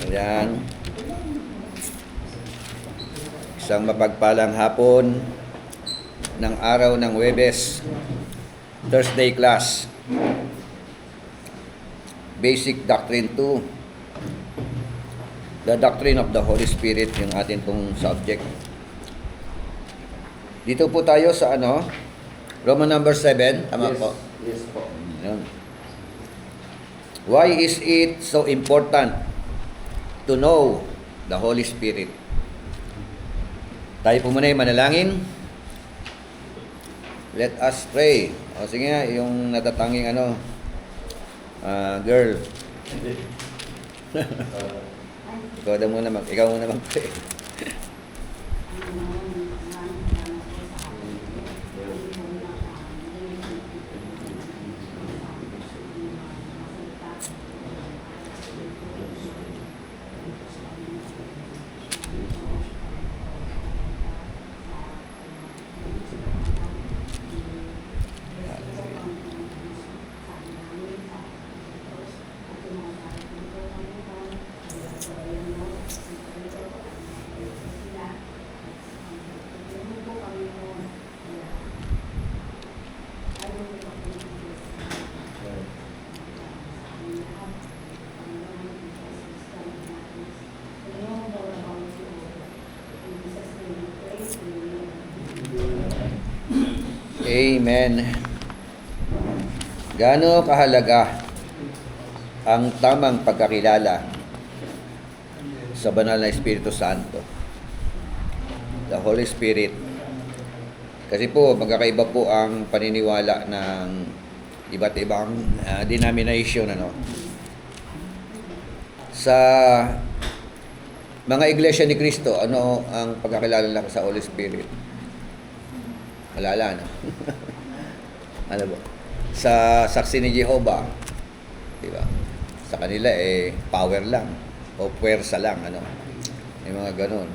Ayan. Isang mapagpalang hapon ng araw ng Huwebes, Thursday class. Basic Doctrine 2. The Doctrine of the Holy Spirit yung atin pong subject. Dito po tayo sa Roman number 7. Tama Yes. po? Yes po. Ayan. Why is it so important to know the Holy Spirit? Tayo po muna yung manalangin. Let us pray. O sige nga, yung natatanging girl. Ikaw muna mag-pray. Amen. Gaano kahalaga ang tamang pagkakilala sa banal na Espiritu Santo, the Holy Spirit? Kasi po, magkakaiba po ang paniniwala ng iba't ibang denomination. Sa mga iglesia ni Cristo, ano ang pagkakilala lang sa Holy Spirit? Malala, no? Ano ba? Sa saksi ni Jehovah, di ba? Sa kanila power lang o puwersa lang, may mga ganun.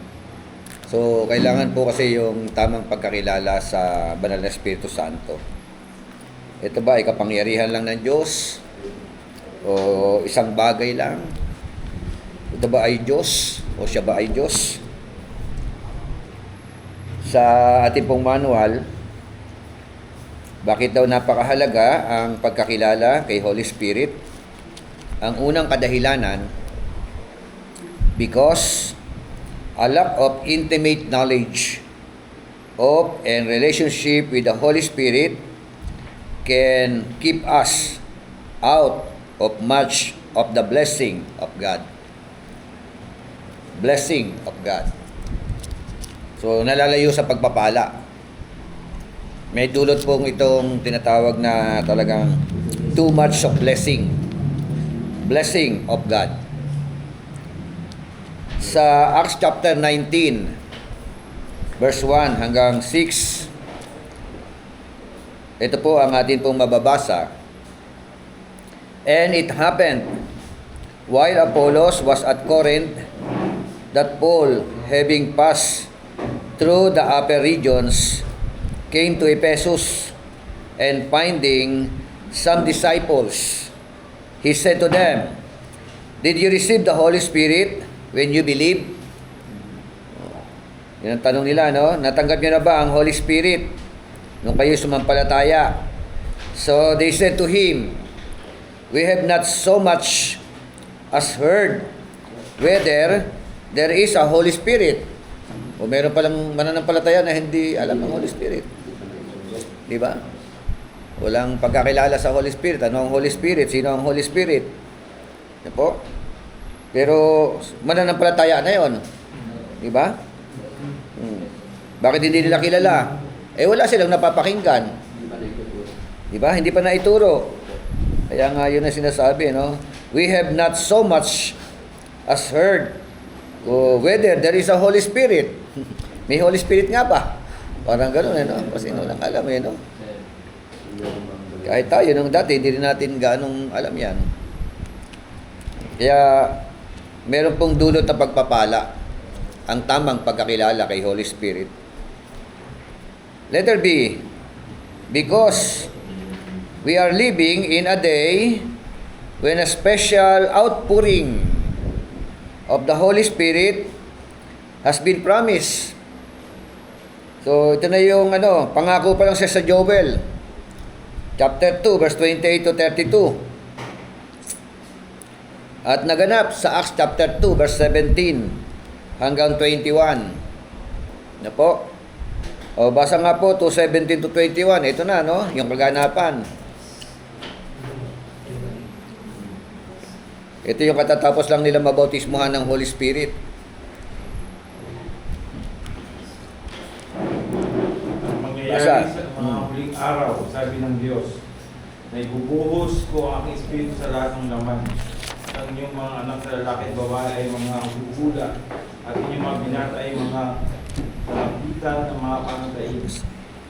So, kailangan po kasi yung tamang pagkakilala sa banal na Espiritu Santo. Ito ba ay kapangyarihan lang ng Diyos o isang bagay lang? Ito ba ay Diyos o siya ba ay Diyos? Sa ating pong manual, bakit daw napakahalaga ang pagkakilala kay Holy Spirit? Ang unang kadahilanan, because a lack of intimate knowledge of and relationship with the Holy Spirit can keep us out of much of the blessing of God. Blessing of God. So, nalalayo sa pagpapala. May dulot pong itong tinatawag na talagang too much of blessing. Blessing of God. Sa Acts chapter 19, verse 1 hanggang 6, ito po ang atin pong mababasa. And it happened, while Apollos was at Corinth, that Paul, having passed through the upper regions, came to Ephesus, and finding some disciples, he said to them, "Did you receive the Holy Spirit when you believed?" Yan ang tanong nila, no? Natanggap niyo na ba ang Holy Spirit nung kayo sumampalataya? So they said to him, "We have not so much as heard whether there is a Holy Spirit." O meron palang mananampalataya na hindi alam ng Holy Spirit. Di ba? Walang pagkakilala sa Holy Spirit. Ano ang Holy Spirit? Sino ang Holy Spirit? Di po? Pero mananampalataya na yon. Di ba? Bakit hindi nila kilala? Wala silang napapakinggan. Di ba? Hindi pa naituro. Kaya nga yun ang sinasabi, no? We have not so much as heard whether there is a Holy Spirit. May Holy Spirit nga ba? Parang gano'n, no? Kasi lang alam, no? Kahit tayo nung dati, hindi rin natin ganong alam yan. Kaya, meron pong dulot na pagpapala ang tamang pagkakilala kay Holy Spirit. Letter B, because we are living in a day when a special outpouring of the Holy Spirit has been promised. So, ito na yung pangako pa lang siya sa Joel. Chapter 2, verse 28 to 32. At naganap sa Acts chapter 2, verse 17 hanggang 21. Na po? O, basa nga po, 2:17 to 21. Ito na, no? Yung kaganapan. Ito yung katatapos lang nila mabautismuhan ng Holy Spirit. Mangyayari sa mga huling araw, sabi ng Diyos, na ibubuhos ko ang aking espiritu sa lahat ng laman. Ang inyong mga anak na lalaki at babae ay mga huhula, at inyong mga binata ay mga kalapitan ng mga pangandaig.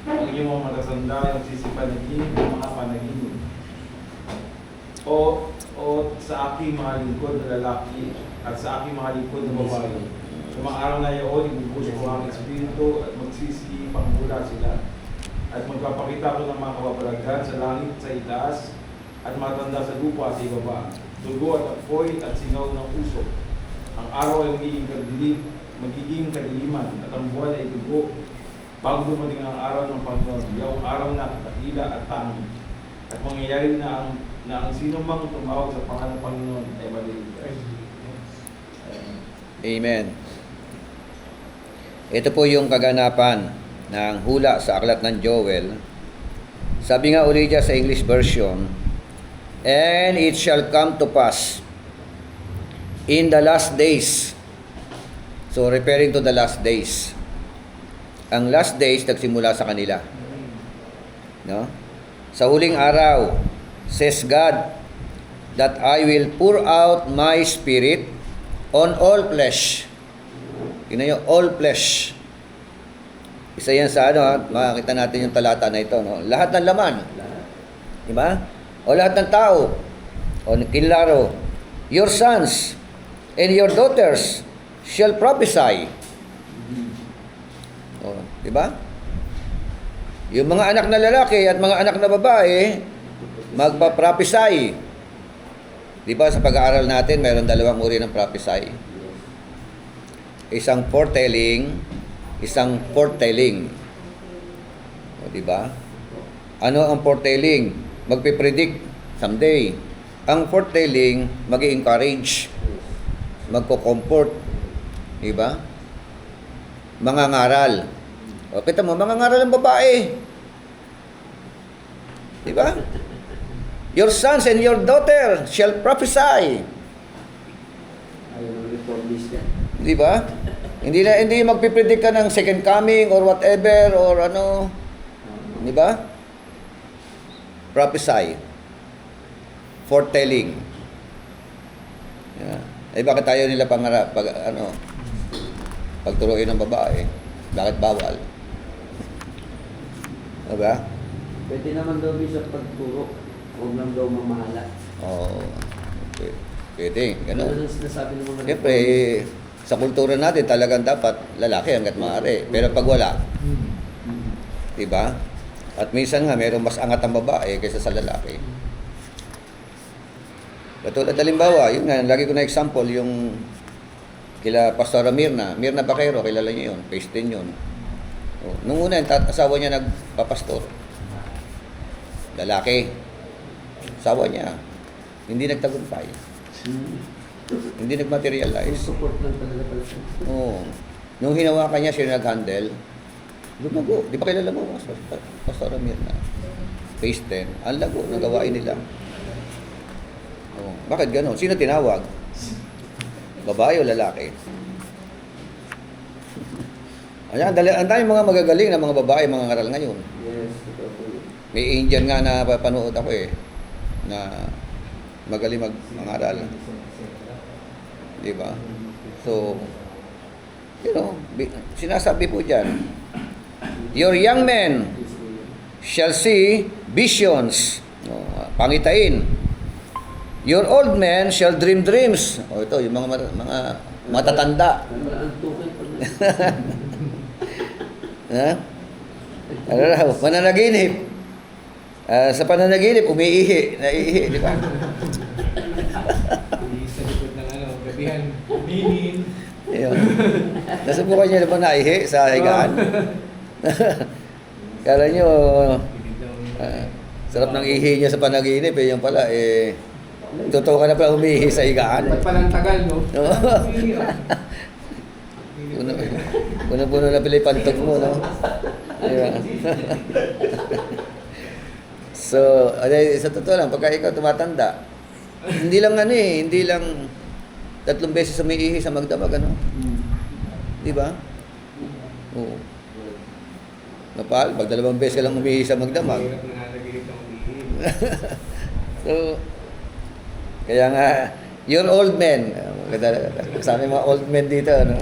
Ang inyong mga matatanda ay magsisipanaginip ng mga panaginip. O sa aking mga lingkod na lalaki at sa aking mga lingkod na babae. Sa mga araw na iyon, ibubuhos ko ang espiritu at magsisipanghula sila. At magpapakita ko ng mga kababalaghan sa langit sa itaas at matanda sa lupa sa ibaba. Dugo at apoy at singaw ng usok. Ang araw ay magiging kadiliman at ang buwan ay dugo bago dumating ang araw ng Panginoon. Yung araw na dakila at tanging. At mangyayari na ang sino mang tumawag sa pangalan ng Panginoon ay maliligtas. Amen. Ito po yung kaganapan ng hula sa aklat ng Joel. Sabi nga ulit sa English version, and it shall come to pass in the last days. So, referring to the last days. Ang last days, nagsimula sa kanila. No? Sa huling araw, says God, that I will pour out my spirit on all flesh. Tingnan nyo, all flesh. Isa yan sa makakita natin yung talata na ito. No? Lahat ng laman. Diba? O lahat ng tao. O kinlaro. Your sons and your daughters shall prophesy. O, diba? Yung mga anak na lalaki at mga anak na babae, magpa-prophesy. Diba sa pag-aaral natin, mayroon dalawang uri ng prophesy. Isang foretelling, isang foretelling. O, diba? Ano ang foretelling? Magpipredict someday. Ang foretelling, mag-i-encourage, magko-comfort. Diba? Mangangaral. O, kita mo, mangangaral ang babae. Diba? Your sons and your daughter shall prophesy. Diba? Hindi magpipredict ka ng second coming or whatever or ano. Diba? Prophesy. Foretelling. Yeah. Eh bakit tayo nila pagturuin ng babae? Bakit bawal? Diba? Pwede naman daw sa pagturo. Huwag lang daw mamahala. Oo. Pwede. Ganun. Ano sinasabi ng mga Siyempre, sa kultura natin talagang dapat lalaki hanggat maaari. Pero pag wala, diba? At minsan nga, mayroong mas angat ang babae kaysa sa lalaki. Katulad halimbawa, yun nga, lagi ko na example, yung kila Pastora Mirna Baquero, kilala niyo yun, phase 10 yun. Nung una, yung asawa niya nagpapastor. Lalaki. Asawa niya. Hindi nagtagumpay. Hindi nagmaterialize. support lang talaga pala siya. Oo. Nung hinawakan niya, siya nag-handle. Lumago. Di ba kilala mo, Pastora Mirna? Phase 10. Ang lago ng gawain nila. Oh, bakit gano'n? Sino tinawag? Babae o lalaki? Ayan, ang daming mga magagaling na mga babae, mga ngaral ngayon. Yes, totoo po yun. May Indian nga na panood ako na magaling mangaral. Di ba? So, sinasabi po dyan, your young men shall see visions. Pangitain. Your old men shall dream dreams. Ito, yung mga matatanda. Wala ang tukay pag Ha? Ano raw? Mananaginip. Sa pananaginip, umiihi. Naiihi, di ba? Sa likod ng gabi. Sabihan, minin. Ayun. Nasubukan niyo na ba naihi sa higaan? Kala niyo, sarap ng ihi niya sa panaginip eh. Yung pala, totoo ka na pala umihi sa higaan. Ba't palang tagal, no? Puno-puno na pala yung pantog mo, no? Diba? So, sa totoo lang, pagka ikaw tumatanda, hindi lang hindi lang 3 beses umiihi sa magdamag, ano? Di ba? Oo. Napal, pag 2 beses ka lang umiihi sa magdamag. Hirap na nalagay itong umihi. So, kaya nga, you're old men. Kasama yung mga old men dito, ano?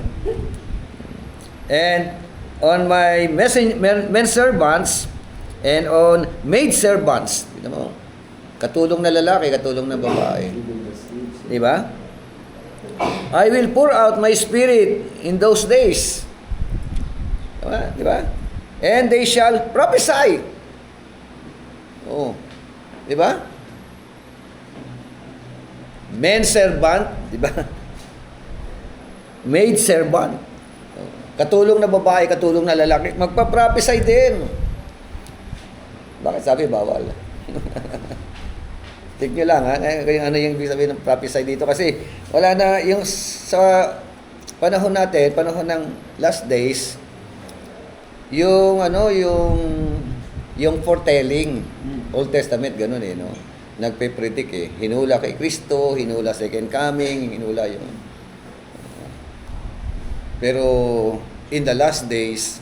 And on my men servants and on maid servants, tignan mo, katulong na lalaki, katulong na babae. Di ba? I will pour out my spirit in those days. Di ba? And they shall prophesy. Oh. Di ba? Men servant, di ba? Maid servant. Katulong na babae, katulong na lalaki, magpa-prophesy din. Bakit sabi bawal? Tignan nyo lang, ha? Ano yung ibig sabihin ng prophesy dito? Kasi wala na, yung sa panahon natin, panahon ng last days, yung foretelling, Old Testament, ganun no? Nagpe-predict hinula kay Kristo, hinula second coming, hinula yung... Pero in the last days,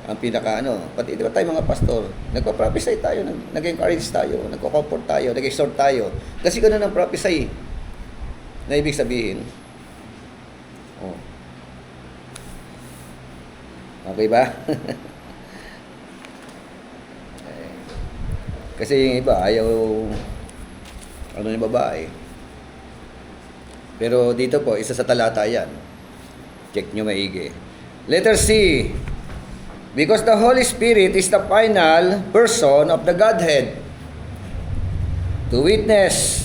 ang pinaka pati di ba tayo mga pastor, nagpa-prophesy tayo, nag-encourage tayo, nagko-comfort tayo, nag-exhort tayo. Kasi ganun ang prophesy na ibig sabihin. Oh. Okay ba? Kasi yung iba, ayaw yung babae. Pero dito po, isa sa talata yan. Check nyo maigi. Letter C. Because the Holy Spirit is the final person of the Godhead to witness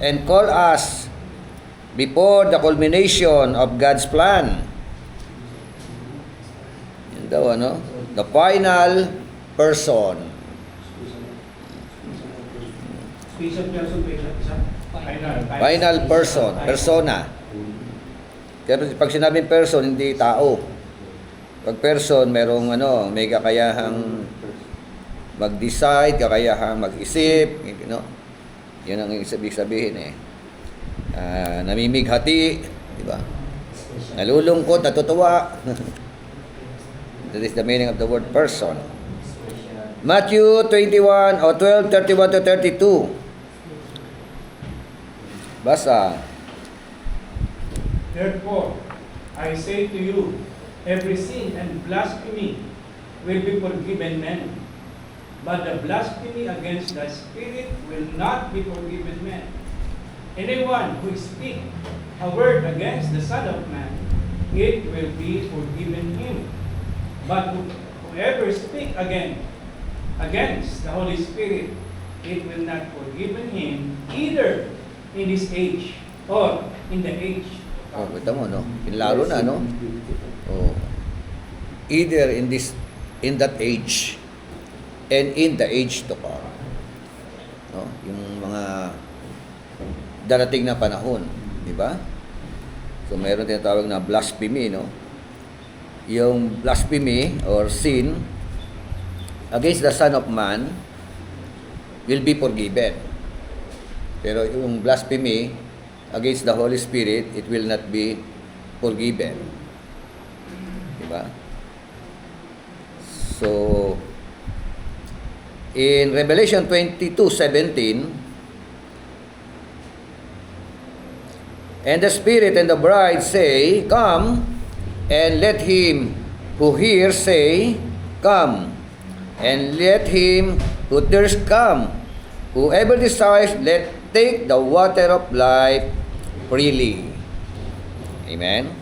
and call us before the culmination of God's plan. Yan daw, the final person. Final person, persona. Pero pag sinabing person, hindi tao. Pag person, merong may kakayahang mag-decide, kakayahang mag-isip, Yun ang ibig sabihin namimighati, di ba? Nalulungkot, natutuwa. That is the meaning of the word person. Matthew 21 o 12:31 to 32. Basa. Therefore, I say to you, every sin and blasphemy will be forgiven men, but the blasphemy against the Spirit will not be forgiven men. Anyone who speaks a word against the Son of Man, it will be forgiven him. But whoever speaks against the Holy Spirit, it will not forgiven him either in this age or in the age. Oh, kita mo, Pinlaro na, Oh. Either in that age and in the age to come. Yung mga darating na panahon, di ba? So mayroon tinatawag na blasphemy, Yung blasphemy or sin against the Son of Man will be forgiven. Pero yung blasphemy against the Holy Spirit, it will not be forgiven. Diba? So, in Revelation 22:17, and the Spirit and the bride say, Come, and let him who hears say, Come, and let him who thirsts come. Whoever desires, let take the water of life freely. Amen?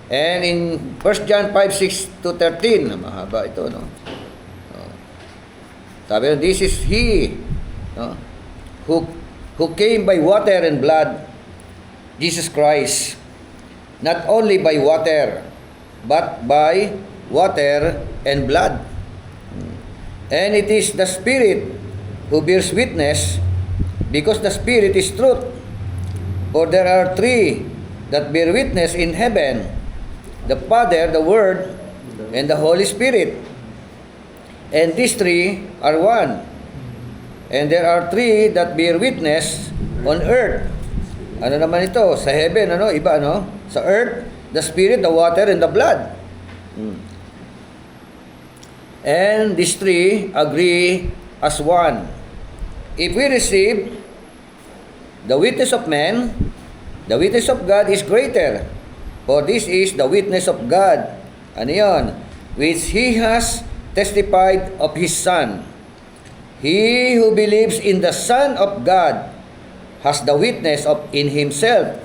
And in 1 John 5:6-13, mahaba ito, Sabi, this is he, who came by water and blood, Jesus Christ, not only by water, but by water and blood. And it is the Spirit who bears witness, because the Spirit is truth. For there are three that bear witness in heaven, the Father, the Word, and the Holy Spirit. And these three are one. And there are three that bear witness on earth. Ano naman ito? Sa heaven, ano? Iba, ano? Sa earth, the Spirit, the water, and the blood. And these three agree as one. If we receive the witness of man, the witness of God is greater. For this is the witness of God. Ano yun? Which He has testified of His Son. He who believes in the Son of God has the witness of in himself.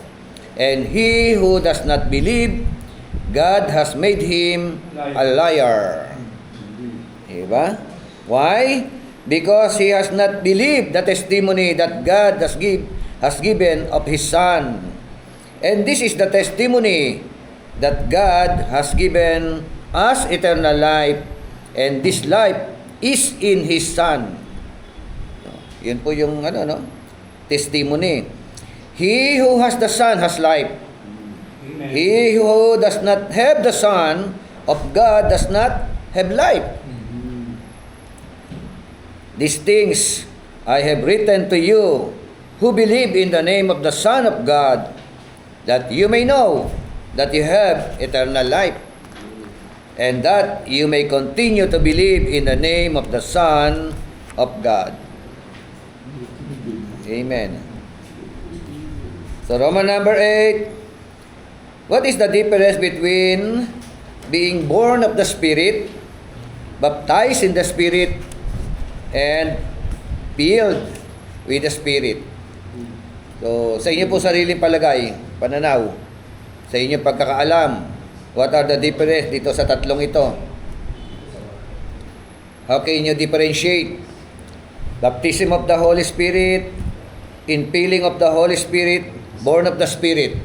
And he who does not believe, God has made him a liar. Diba? Why? Because he has not believed the testimony that God has given of His Son. And this is the testimony that God has given us eternal life, and this life is in His Son. Yun po yung testimony. He who has the Son has life. Amen. He who does not have the Son of God does not have life. These things I have written to you who believe in the name of the Son of God, that you may know that you have eternal life, and that you may continue to believe in the name of the Son of God. Amen. So Roman number 8. What is the difference between being born of the Spirit, baptized in the Spirit, and filled with the Spirit? So sa inyo po sariling palagay, pananaw, sa inyo pagkakaalam, what are the difference dito sa tatlong ito? How can you differentiate baptism of the Holy Spirit, infilling of the Holy Spirit, born of the Spirit?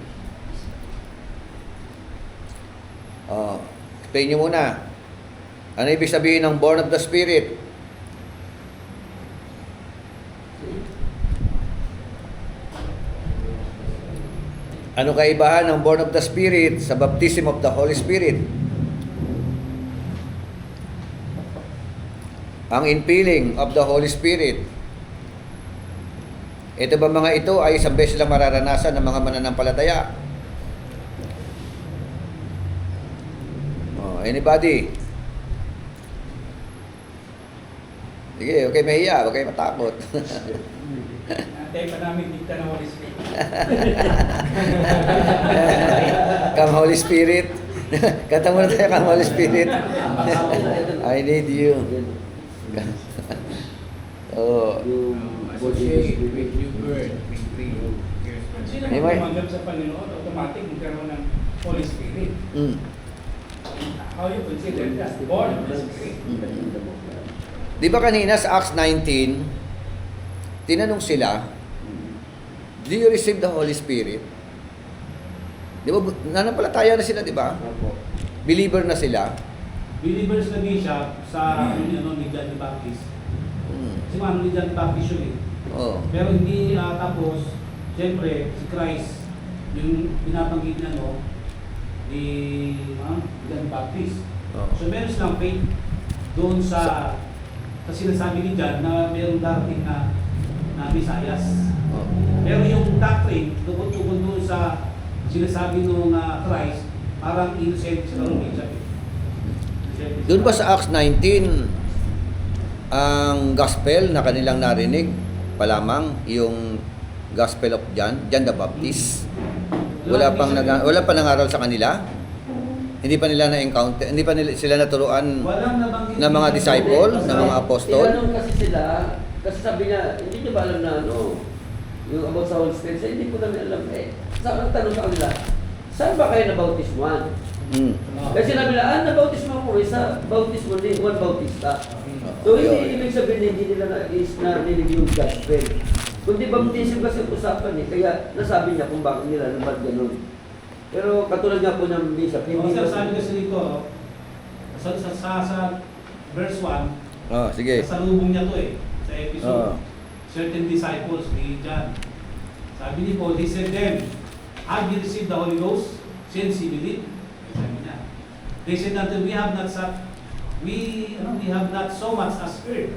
Explain nyo muna. Ano ibig sabihin ng born of the Spirit? Ano kaibahan ng born of the Spirit sa baptism of the Holy Spirit? Ang infilling of the Holy Spirit, ito ba mga ito ay isang beses lang mararanasan ng mga mananampalataya? Anybody? Sige, okay, mahiya, huwag kayo matakot. Antay pa namin dikta ng Holy Spirit. Come Holy Spirit. Kanta muna tayo, Come Holy Spirit. I need you. Oh. Associate with new birth, with three years. Sino May mo tumanggap sa Panginoon, automatic magkaroon ng Holy Spirit. How you consider that? Born of the Spirit. Di ba kanina sa Acts 19, tinanong sila, do you receive the Holy Spirit? Di ba, nanampalataya na sila, di ba? Believer na sila. Believers na Bishop sa ni John the Baptist. Si Ma'am ni John the Baptist yun eh. Oh. Pero hindi tapos, siyempre, si Christ, yung binabanggit na ni John the Baptist. Oh. So meron silang faith doon sa sinasabi ni John na mayroong darating na Messias. Oh. Pero yung doctrine, tungkol doon sa sinasabi ng Christ, parang innocent sa Lord Bishop. Doon ba sa Acts 19, ang gospel na kanilang narinig pa lamang, yung gospel of John the Baptist? Wala pa nangaral sa kanila? Hindi pa nila na-encounter, hindi pa sila naturuan ng mga disciple, ng mga apostol? Tinanong kasi sila, kasi sabi niya, hindi niyo ba alam na yung about sa Holy Spirit? Hindi ko namin alam Ang tanong sa kanila, saan ba kayo nabautismuhan? Kasi sinabi nila, nabautismo ko sa bautismo ni Juan Bautista. So hindi ibig sabihin hindi nila narinig yung gospel. Kundi baptism kasi ang usapan eh. Kaya nasabi niya kung bakit nila naman ganun. Pero katulad nga po ng Bishop, Hindi hindi sir, sabi kasi dito, sa verse 1, Oh, sige. sa lubong niya to eh, sa episode. Oh. Certain disciples ni John. Sabi ni Paul, he said them, have you received the Holy Ghost since you believe? Sabi niya. They said until we have not so much as heard,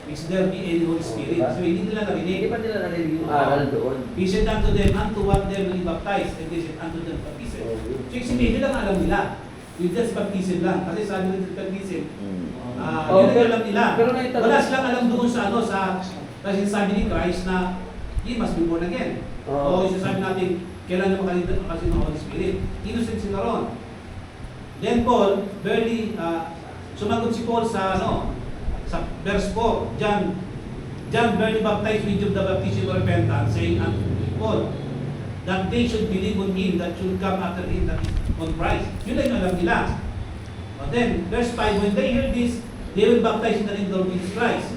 which there be any Holy Spirit. So hindi nila Hindi narinig. pa nila narinig yung aral doon. He said unto them, unto what them will be baptized, and they said unto them baptism. So yung sabihin lang alam nila. Yung just baptism lang. Kasi sabi nila baptism, yun ang alam nila. Pero naitawag- Wala silang alam doon sa kasi sabi ni Christ na he must be born again. O yung sabi natin, kailan na makalimutan kasi ng Holy Spirit. Innocent sila ron. Then Paul, sumagot si Paul sa sa verse 4, John barely baptized with the baptism of repentance, saying unto Paul, that they should believe on him that should come after him, that is on Christ. Yun lang yung alam nila. But then, verse 5, when they hear this, they will baptize in the name of Jesus Christ.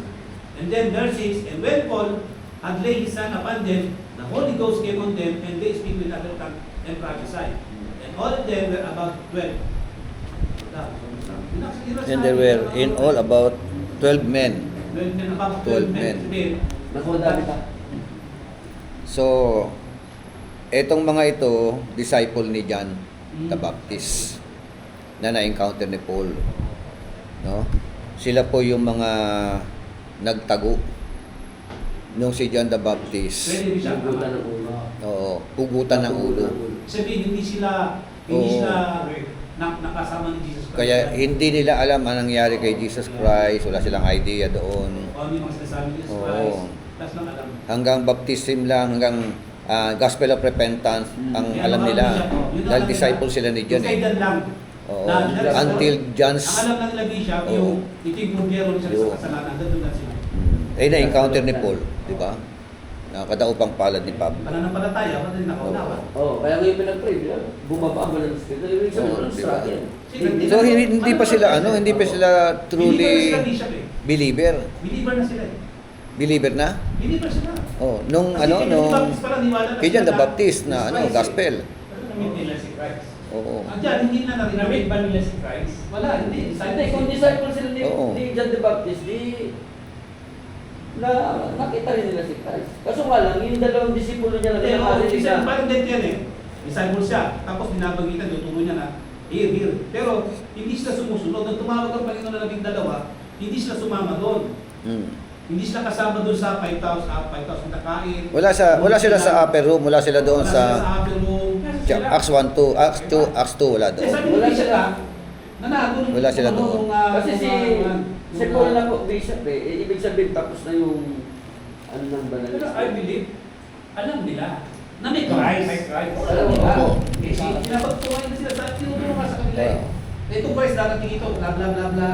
And then verse 6, and when Paul had laid his hand upon them, the Holy Ghost came on them, and they speak with other tongues and prophesied. And all of them were about 12. And there were in all about 12 men. 12 men, about 12 12 men. men. Mas madami pa. So, etong mga ito, disciple ni John the Baptist na na-encounter ni Paul. No? Sila po yung mga nagtago nung si John the Baptist. Pwede rin siya. Nagutan ng ulo. Oo, pugutan ng ulo. Sabihin, hindi sila nakasama ni Jesus Christ. Kaya hindi nila alam anong nangyari kay Jesus Christ. Wala silang idea doon. O ano yung mga sinasabi ni Jesus Oo. Christ. Tapos lang alam. Hanggang baptism lang, hanggang gospel of repentance ang Kaya alam mga nila. bishop, yun ang Dahil alam disciple nila. sila ni John Yung kay eh. Dan lang. Oo. Na- Until John's Ang alam lang nila Bishop, Oo. yung ito yung bumbero siya Yung- sa kasalanan. Doon lang sila. ay na-encounter ni Paul, di ba? Nakadaupang palad ni Pablo. Pananampalataya, pati nakaunawa. Kaya ngayon pinag-pray, bumaba ang ng Spirit. Ibig sabihin, Oo, ano, diba? struggle. So hindi pa sila hindi pa sila Believer truly sila Bishop eh. believer. Believer na sila eh. Believer na? Believer sila. Oh, nung Kasi kay John the nung Baptist pala, niwala na kay John sila the na Baptist na Jesus Christ eh. gospel. Pero namit nila si Christ. Oo. Diyan, hindi na narinig. Namit ba nila si Christ? Wala, hindi. Hindi, kung disciple sila Oo. ni John the Baptist, nakita rin nila si Christ. Kaso nga lang, yung dalawang disipulo niya na Pero, nakarinig na, parang dead yan eh. Disciple siya. Tapos binabagitan, tuturo niya na, here. Pero, hindi sila sumusunod. Nung tumawag ang Panginoon na 12, hindi sila sumama doon. Mm. Hindi sila kasama doon sa 5,000 na kain. Wala sila sa upper room, wala sila doon Wala sila sa upper room. Acts 1, 2, Acts 2 wala Kasi doon. sabi Wala ni Bishop sila. nanalo Wala sila doon. kasi si Paul na po, Bishop ibig sabihin tapos na yung ano ng banal. Pero I believe, alam nila. na may Christ. Christ. May Christ. Alam mo ba? Oo. Eh, pinapagtuwain na sila sa tinuturo ka sa kanila eh. Ito Christ, darating ito, bla bla bla bla.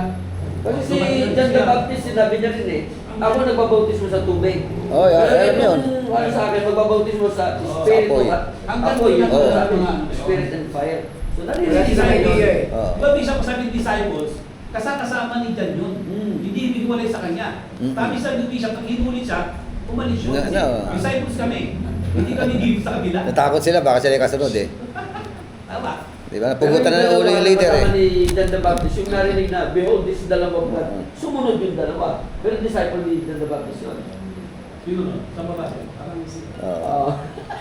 Kasi si John the Baptist, sinabi niya rin eh, ako nagbabautismo sa tubig. Oh, yeah, Pero alam yun. itong ano sa akin, magbabautismo sa Spirit Apoy. at Hanggang apoy, yung Oo. sabi niya, Spirit and fire. So Wala narinig silang sa idea eh. Oo. Di ba Bishop sabi ng disciples, kasama ni John yun. Hindi ibigwalay sa kanya. Mm. Sabi sa Bishop, pag hinulit siya, umalis yun. Na- Kasi na- disciples kami. Hindi kami dito sa kabila. Natakot sila baka sila yung kasunod eh. Tama. Di ba? Napugutan na ng ulo yung leader Kasama eh. ni John the Baptist, yung narinig na, behold, this is the Lamb of God. Sumunod yung dalawa. Pero disciple ni John the Baptist yun. Sino no? Sa baba. Parang Oo.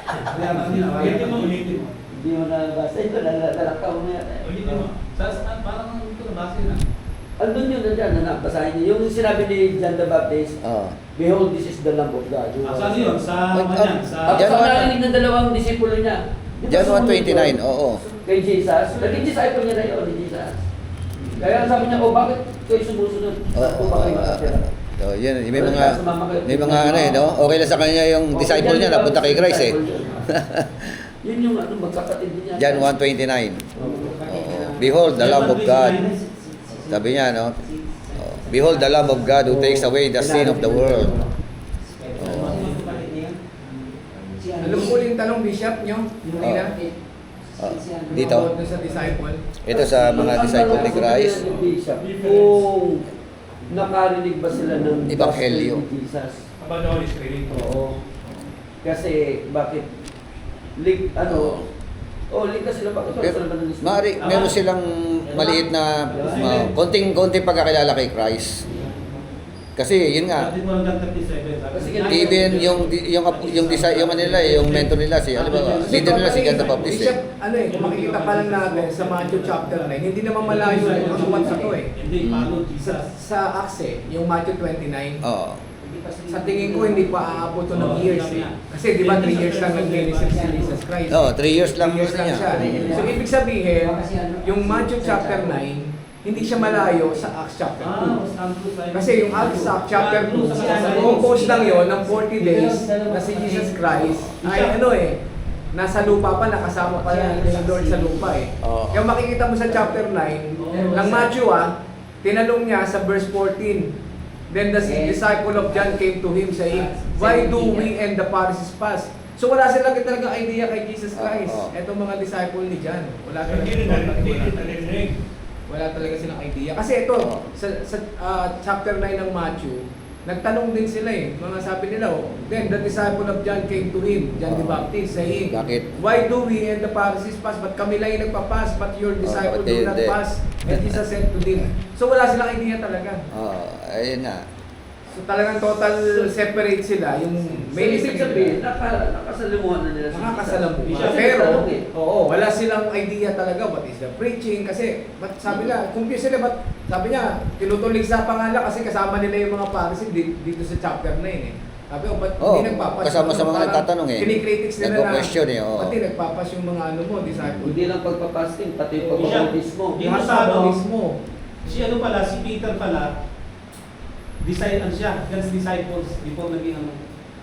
kaya na nila. Ulitin mo, ulitin mo. Hindi mo nabasa. Ito, nalakaw mo yan. Ulitin mo. Parang ito nabasa na. Andun yun, nandyan, nabasahin niyo. Yung sinabi ni John the Baptist, Oo. behold, this is the Lamb of God. Saan yun? Sa Ay, Manyan? Sa Tapos John ang 1. narinig ng dalawang disipulo niya. Di ba John sumunod 1:29, yun? oo. Kay Jesus. Naging disciple niya na yun, ni Jesus. Kaya sabi niya, oh, bakit kayo sumusunod? Oo. Kung ba kayo makatira? So, yan, may mga ano eh, no? Okay lang sa kanya yung disciple niya napunta kay Christ eh. Yun yung ano, magkapatid niya. John 1:29. Oo. Behold the Lamb of God. Sabi niya, no? Oo. Behold the Lamb of God who takes away the sin of the world. Alam ko yung tanong, Bishop, nyo? Yung nila? Dito. About dun sa disciple. Ito sa mga disciple ni Christ. Kung nakarinig ba sila ng Ebanghelyo. gospel ni Jesus? About the Holy Spirit. Oo. Kasi, bakit? Link kasi sila, bakit wala sila ng Spirit? Mari, meron silang maliit na konting pagkakilala kay Christ. Kasi yun nga, Dati mo hanggang 37. Kasi even yung Manila, yung mentor nila si ano ba, leader nila si John the Baptist. Bishop, kung makikita pa lang natin sa Matthew chapter 9, hindi naman malayo ang umat sa to eh. Hindi, follow Jesus. Sa Acts yung Matthew 29, Oo. sa tingin ko hindi pa aabot to ng years eh. Kasi di ba 3 years lang nag-minister si Jesus Christ? Oo, 3 years lang 3 years lang niya. siya. So ibig sabihin, yung Matthew chapter 9, hindi siya malayo sa Acts chapter 2. Kasi yung Acts chapter 2, compose lang yon ng 40 days na si Jesus Christ ay nasa lupa pa, nakasama pa lang ni Lord sa lupa eh. Oo. Yung makikita mo sa chapter 9 ng Matthew tinanong niya sa verse 14, then the disciple of John came to him saying, "Why do we and the Pharisees fast?" So wala silang talaga idea kay Jesus Christ. Etong mga disciple ni John, wala talaga. Wala talaga silang idea. Kasi ito, sa chapter 9 ng Matthew, nagtanong din sila eh. Mga sabi nila, then the disciple of John came to him, John the Baptist, saying, Bakit? "Why do we and the Pharisees fast? But kami lang yung nagpa-fast, but your disciples bakit do not hindi?" fast." And Jesus said to them. So wala silang idea talaga. Ayun nga. So talagang total separate sila. Yung So, main ibig sabihin, nakasalimuhan na nila si nakakasalamuhan. Jesus. Pero, Tanong eh. wala silang idea talaga what is the preaching. Kasi, sabi nila, confused sila, sabi niya, tinutulig sa pangalan kasi kasama nila yung mga Pharisees dito sa chapter 9 eh. Sabi, ba't hindi nagpapas? Kasama sa mga Parang nagtatanong eh. Kinikritics nila na, Nagpo-question eh, oo. pati nagpapas yung mga disciples. Hindi lang pagpapasting, pati yung Bishop, pagbautismo. Dito Yung sa mismo. si Peter pala, siya, God's disciples before naging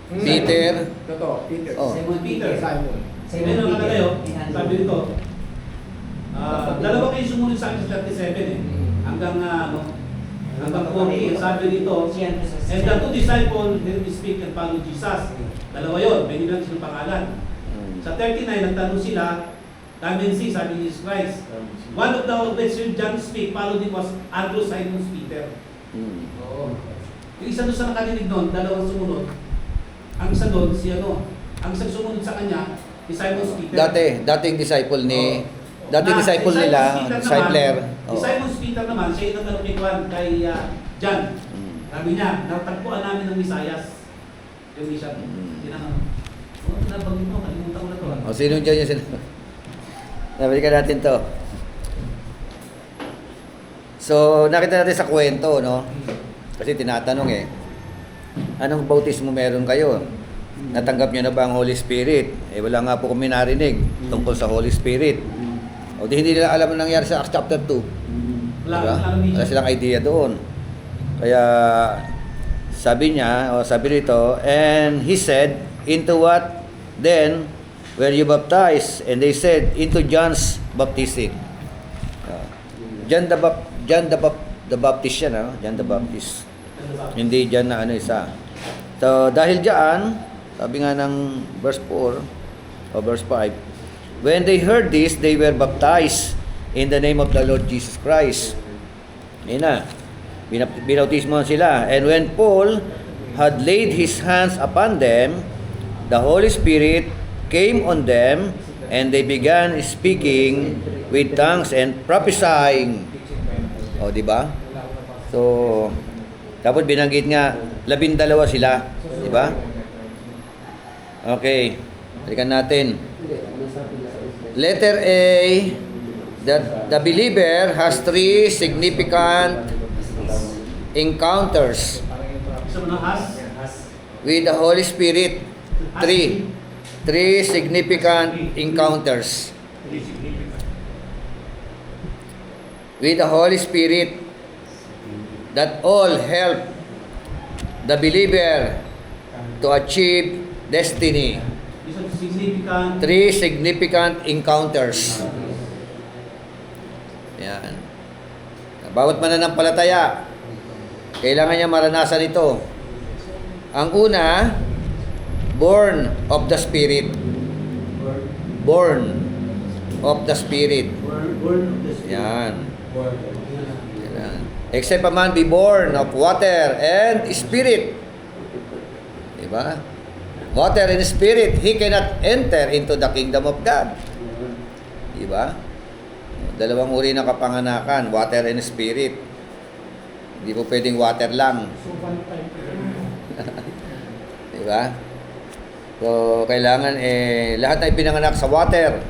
Peter. Totoo, Peter. Oh. Simon Peter. Simon. Ayun ang nakalagay, sabi dito, dalawa kayo sumunod sa akin sa 37 eh. Hanggang 40, sabi dito, and the two disciples didn't speak and follow Jesus. Dalawa yun, may nilang silang pangalan. Sa 39, nagtanong sila, come and see, sabi ni Jesus Christ. One of the which John speak, followed him was Andrew, Simon Peter. Yung isa doon sa nakarinig doon, dalawang sumunod. Ang isa doon, ang isang sumunod sa kanya, si Simon Peter. Dating disciple disciple nila, discipler. Si Simon Peter naman, siya yung nagtanong kay John. Sabi niya, natagpuan namin ng Misayas. Yung isa, tinanong, nabanggit mo, kalimutan ko na to. Sino dyan yung sila? Nabalikan natin to. So, nakita natin sa kwento, no? Kasi tinatanong anong bautismo meron kayo? Natanggap nyo na ba ang Holy Spirit? Wala nga po kami narinig tungkol sa Holy Spirit. O di hindi nila alam ang nangyari sa Acts chapter 2. Wala silang idea doon. Kaya sabi rito, and he said, into what then were you baptized? And they said, into John's baptism. John the Baptist siya, no? John the Baptist. Hindi John na isa. So, dahil diyan, sabi nga ng verse 4 o verse 5, when they heard this, they were baptized in the name of the Lord Jesus Christ. Ayun na. Binautismo sila. And when Paul had laid his hands upon them, the Holy Spirit came on them, and they began speaking with tongues and prophesying. O, di ba? So, tapos binanggit nga, 12 sila. Di ba? Okay. Balikan natin. Letter A, that the believer has 3 significant encounters Isa mo na with the Holy Spirit. 3 significant encounters with the Holy Spirit that all help the believer to achieve destiny. Isa significant. 3 significant encounters. Yan. Bawat mananampalataya, kailangan niya maranasan ito. Ang una, born of the Spirit. Born of the Spirit. Word of the Spirit. Yan. Yan. Except a man be born of water and Spirit. ba? Water and spirit, he cannot enter into the kingdom of God. Di ba? Dalawang uri ng kapanganakan, water and spirit. Hindi po pwedeng water lang. Di ba? So, kailangan lahat na ipinanganak sa water,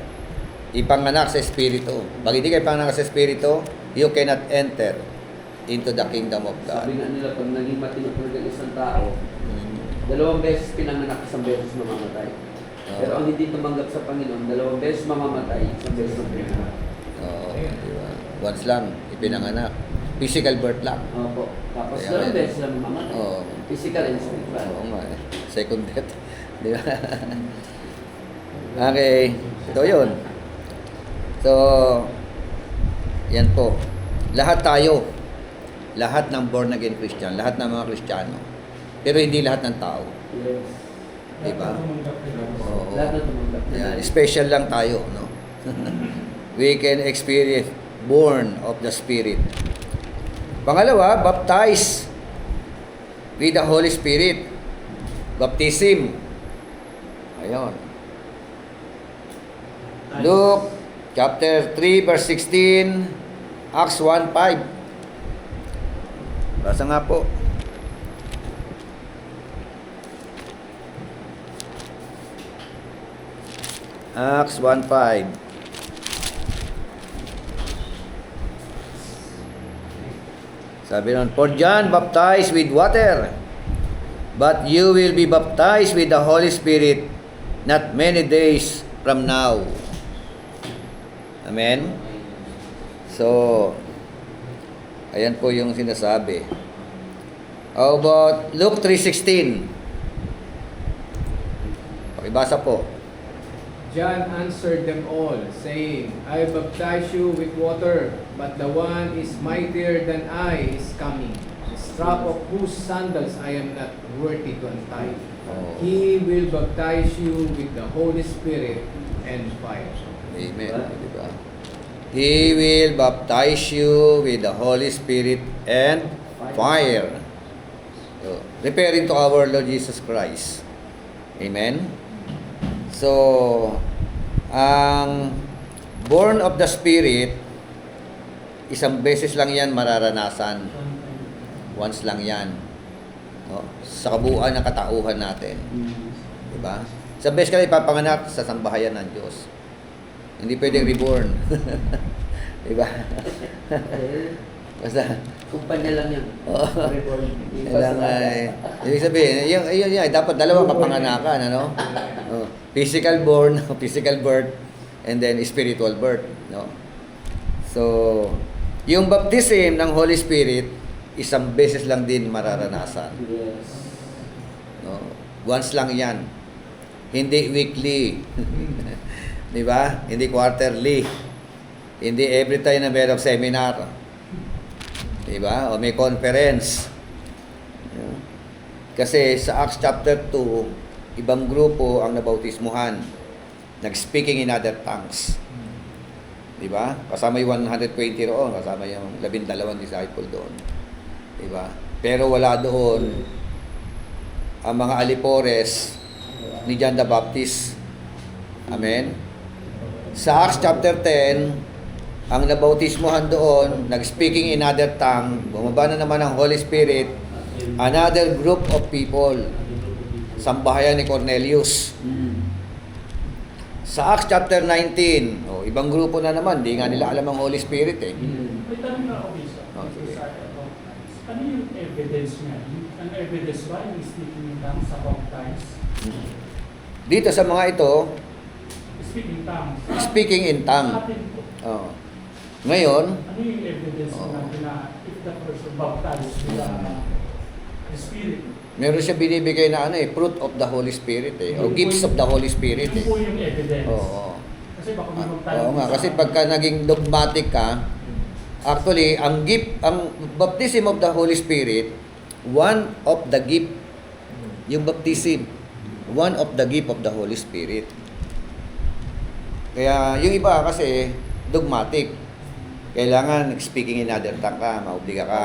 ipanganak sa espiritu. Pag hindi kayo ipanganak sa espiritu, you cannot enter into the kingdom of God. Sabi nga nila, pag naging matino talaga isang tao, 2 beses pinanganak, 1 beses mamamatay. Pero ang hindi tumanggap sa Panginoon, 2 beses mamamatay, 1 beses mamamatay. Oo, di ba? Once lang, ipinanganak. Physical birth lang. Opo. Tapos Kaya 2 beses lang mamamatay. Oo. Physical and spiritual. Oo nga eh. Second death. Di ba? Okay. Ito yun. So, yan po. Lahat tayo, lahat ng born again Christian, lahat ng mga Kristiyano, pero hindi lahat ng tao. Yes. Di ba? Oo. Lahat na tumanggap. Yan. Special lang tayo, no? We can experience born of the Spirit. Pangalawa, baptize with the Holy Spirit. Baptism. Ayun. Luke chapter 3 verse 16, Acts 1:5. Basa nga po. Acts 1:5. Sabi nun, for John baptized with water, but you will be baptized with the Holy Spirit not many days from now. Amen? So, ayan po yung sinasabi. How about Luke 3:16? Pakibasa po. John answered them all, saying, I baptize you with water, but the one is mightier than I is coming, the strap of whose sandals I am not worthy to untie. Oh. He will baptize you with the Holy Spirit and fire. Amen. Diba? He will baptize you with the Holy Spirit and fire. So, referring to our Lord Jesus Christ. Amen? So, ang born of the Spirit, isang beses lang yan mararanasan. Once lang yan. No? Sa kabuuan ng katauhan natin. Diba? Sa beses ka na ipapanganak sa sambahayan ng Diyos. Hindi pwedeng reborn. Diba? Basta, Kumpanya lang yan. Oo. Reborn. kailangan, ibig sabihin, yung dapat dalawang kapanganakan, ano? Oh, physical born, physical birth, and then spiritual birth, no? So, yung baptism ng Holy Spirit, isang beses lang din mararanasan. Yes. No? Once lang yan. Hindi weekly. Di ba? Hindi quarterly. Hindi every time na mayroong seminar. Di ba? O may conference. Kasi sa Acts chapter 2, ibang grupo ang nabautismuhan. Nag-speaking in other tongues. Di ba? Kasama yung 120 roon. Kasama yung 12 disciple doon. Di ba? Pero wala doon ang mga alipores ni John the Baptist. Amen? Sa Acts chapter 10, ang nabautismuhan doon, nag-speaking in other tongue, bumaba na naman ang Holy Spirit, another group of people, sambahayan ni Cornelius. Sa Acts chapter 19, ibang grupo na naman, di nga nila alam ang Holy Spirit eh. May tanong na ako isa. sige. Ano yung evidence niya? Ang evidence ba yung speaking in tongues sa baptize? Dito sa mga ito, Speaking tongues. speaking in tongue. Sa atin po, Oh. Ngayon, ano yung evidence natin na if the person baptized with the Spirit? meron siya binibigay na fruit of the Holy Spirit eh, o gifts of the Holy Spirit Yun eh. po yung evidence. Oo. Kasi baka may magtayo. Oo nga, kasi pagka naging dogmatic ka, actually, ang baptism of the Holy Spirit, one of the gift, yung baptism, one of the gift of the Holy Spirit. Kaya yung iba kasi, dogmatic. Kailangan speaking in other tongue ka, maubliga ka,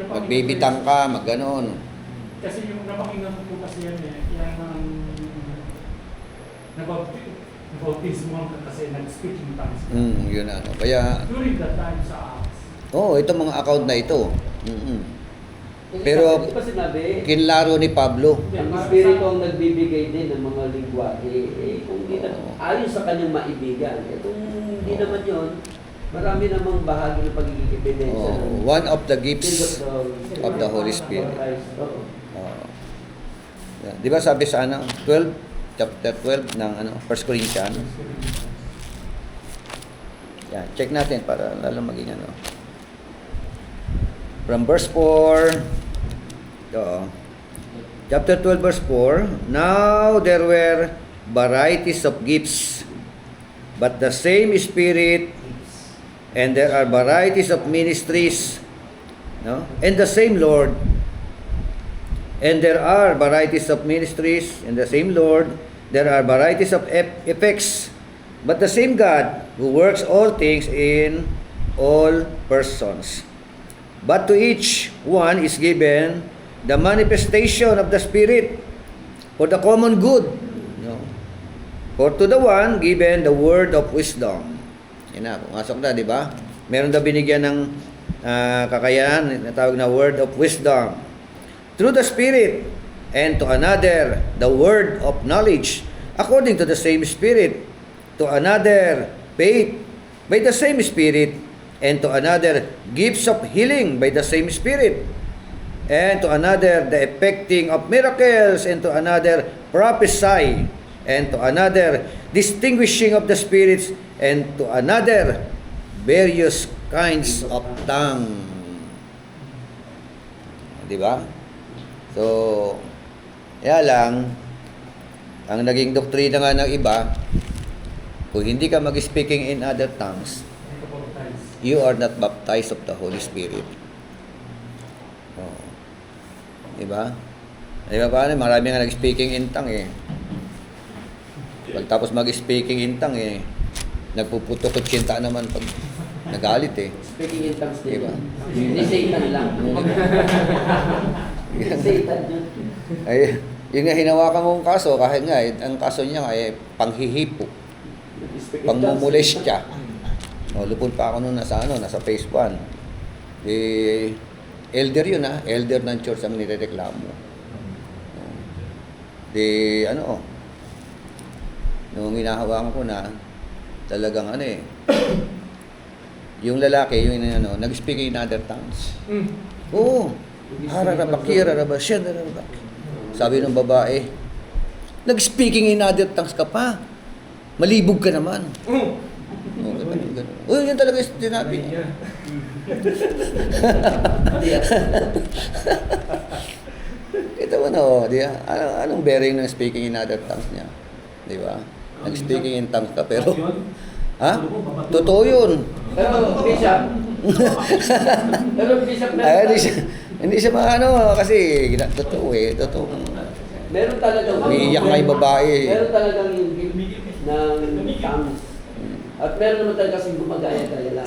magbibitang ka, magganon. Kasi yung napakinggan ko po kasi yan yung nabautismo kasi nag-speak in tongues. Yun ano. Kaya, During that time sa Acts. itong mga account na ito. Kasi Pero- di ba sinabi, Kinlaro ni Pablo. ang Espiritu ang nagbibigay din ng mga lingwahe. Kung di na, ayon sa kanyang maibigan. Kung hindi naman yon, marami namang bahagi ng pagiging ebidensya. ng One of the Spirit gifts of the Holy Spirit. Oo. Yeah. Di ba sabi sa chapter 12 ng 1 Corinthians? Yan, check natin para lalo maging From verse 4, chapter 12 verse 4, now there were varieties of gifts, but the same Spirit, and there are varieties of ministries, no? And the same Lord. And there are varieties of ministries in the same Lord. There are varieties of effects, but the same God who works all things in all persons. But to each one is given the manifestation of the Spirit for the common good. No? For to the one given the word of wisdom. Yan na, pumasok na, di ba? Meron daw binigyan ng kakayahan na tawag na word of wisdom. Through the Spirit, and to another the word of knowledge according to the same Spirit, to another faith by the same Spirit, and to another gifts of healing by the same Spirit, and to another the effecting of miracles, and to another prophesy, and to another distinguishing of the spirits, and to another various kinds of tongue. Di ba? So, kaya lang, ang naging doktrina nga ng iba, kung hindi ka mag-speaking in other tongues, you are not baptized of the Holy Spirit. Diba? Diba paano? Marami nga nag-speaking in tongue eh. Pagtapos mag-speaking in tongue eh, nagpuputok at kinta naman pag nagalit eh. Speaking in tongues din. Diba? Hindi Satan lang. Satan yun. Ay, yun nga hinawakan mong kaso, kahit nga, ang kaso niya ay panghihipo, pangmumulestya. Lupon pa ako nung nasa phase 1. Elder yun elder ng church ang nirereklamo. Nung hinahawakan ko na, talagang yung lalaki, yung nag-speak in other tongues. Oo. Sabi ng babae, nag-speaking in other tongues ka pa. Malibog ka naman. Yan talaga yung sinabi niya. Ito mo di ba? Anong bearing ng speaking in other tongues niya? Di ba? Nag-speaking in tongues ka, pero... Ha? Totoo yun. Pero, Bishop, Hindi siya kasi totoo totoo. meron talagang... Umiiyak nga yung babae. Meron talagang yung gift ng tongues. At meron naman talaga kasing gumagaya lang.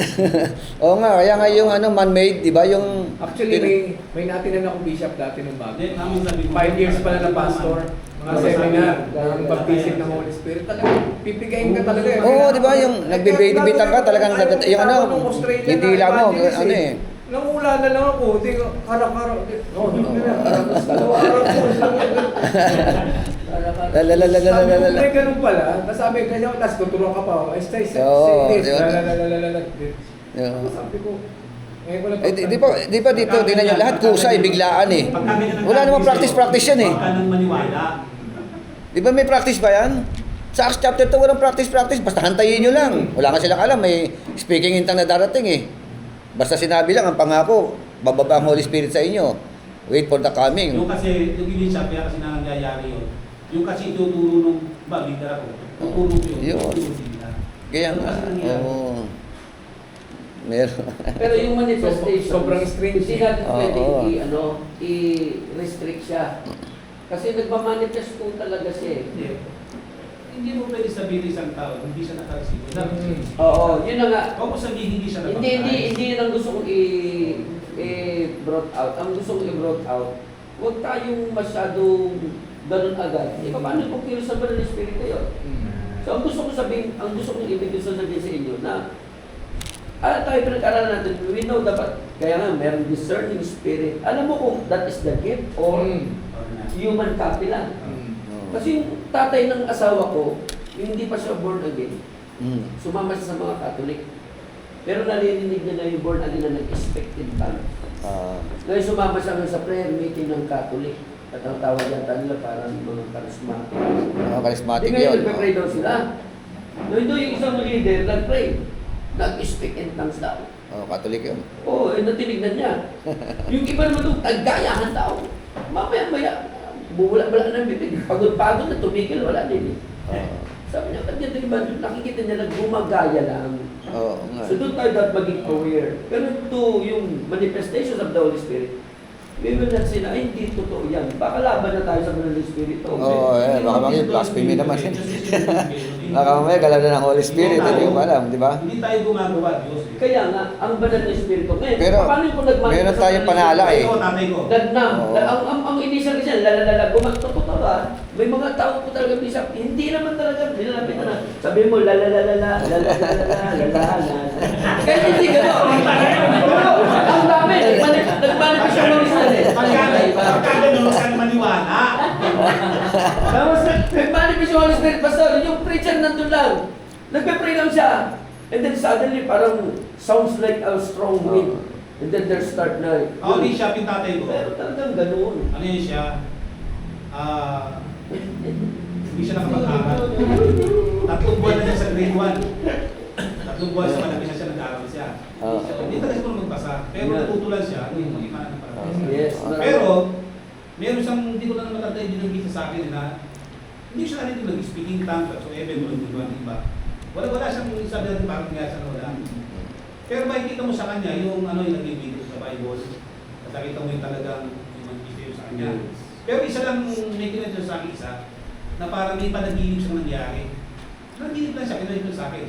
Oo nga, kaya nga yung man-made, di ba? Yung... Actually, may natinan akong bishop dati nung bago. Then, namin sabi ko, 5 years pala na pastor. Mga seminar, ang baptism ng Holy Spirit. Talagang pipigayin ka talaga. Oo, di ba? Yung nagbibibitan ka talagang yung hindi lang mo, Nangula na lang ako, di kara-kara. May ganun pala, nasabi ka niya, tapos tuturuan ka pa, stay this. Sabi ko, di ba dito, tingnan nyo, lahat kusay, biglaan eh. Wala namang practice yan eh. Huwag ka nang maniwala. Di ba may practice ba yan? Sa Acts chapter 2, walang practice, basta hantayin nyo lang. Wala ka silang alam, may speaking in tongues na darating eh. Basta sinabi lang, ang pangako, bababa ang Holy Spirit sa inyo. Wait for the coming. Yung kasi, yung hindi siya, kaya kasi nangyayari yun. Yung kasi tuturo nung leader ako. Tuturo ko yun. Yun. Kaya nga, oo. Meron. Pero yung manifestation, sobrang strange. hindi natin pwede Oo. i-restrict siya. Kasi nagmamanifest po talaga siya eh. Hindi mo pwede sabihin isang tao, hindi siya nakareceive. Oo, yun na nga. Huwag mo sabihin hindi siya Hindi yun ang gusto kong i-brought out. Ang gusto kong i-brought out, huwag tayong masyadong ganun agad. Eh, paano kung kilos sa banal na Espiritu yun? So, ang gusto kong ibig sabihin sa inyo na tayo pinag-aralan natin, we know dapat, kaya nga, meron discerning spirit. Alam mo kung that is the gift or human copy lang. Kasi yung tatay ng asawa ko, yung hindi pa siya born again, sumama siya sa mga Catholic. Pero narinig niya na yung born again na nag-expected tongue. Ngayon sumama siya sa prayer meeting ng Catholic. At ang tawag yata nila parang mga charismatic. Charismatic Ngayon, yun. nagpe-pray daw sila. Ngayon doon yung isang leader, nag-pray. Nag-speak in tongues daw. Catholic yun. Oo, natinignan niya. Yung iba naman doon, tagayahan daw. Mamaya-maya, bumula-bula ng bibig. Pagod-pagod na tumigil, wala din. Sabi niya, kanya ito iba, nakikita niya nagumagaya lang. Oo nga. So doon tayo dapat maging aware. Pero ito, yung manifestations of the Holy Spirit, we will not say na, ay, hindi totoo yan. Baka laban na tayo sa Holy Spirit. Baka maging blasphemy naman. Baka mamaya galaw na ng Holy Spirit, hindi ko alam, di ba? Hindi tayo gumagawa, Diyos. Kaya nga, ang banal na Espiritu. Ngayon, Pero, paano yung kung nagmanifest meron sa tayong banal na panala Espiritu? Ito, tatay ko. Ang initial kasi yan, lalalala, gumatotoo ba? May mga tao po talaga bisa, hindi naman talaga, nilalapit na. Sabi mo, lalalala, kaya hindi gano'n. Ang dami, nagmanifest yung Holy Spirit. Pagka ganun, huwag ka maniwala. Tapos, nagmanifest yung Holy Spirit, basta yung preacher nandun lang. Nagpe-pray lang siya. And then suddenly, parang sounds like a strong wind. And then there start na. Ako din siya, pintatay ko. Pero talagang ganoon. Ano yun siya? Hindi siya nakapag-aral. 3 buwan na siya sa grade 1. 3 buwan siya, malaki na siya, nag-aaral siya. Hindi talaga siya magbasa. Pero natutulan siya, hindi mo imanan ng parang. Yes. Pero, meron siyang, hindi ko lang matanda yung binanggit sa akin na hindi siya narinig nag-speaking tongues at so even walang diba, iba. Wala siyang sabi natin parang nga siya na wala. Pero makikita mo sa kanya yung ano yung naging video sa Bible. At nakita mo yung talagang yung mag-video sa kanya. Pero isa lang may kinento sa akin isa na parang may panaginip siyang nangyari. Panaginip lang siya, kinento sa akin.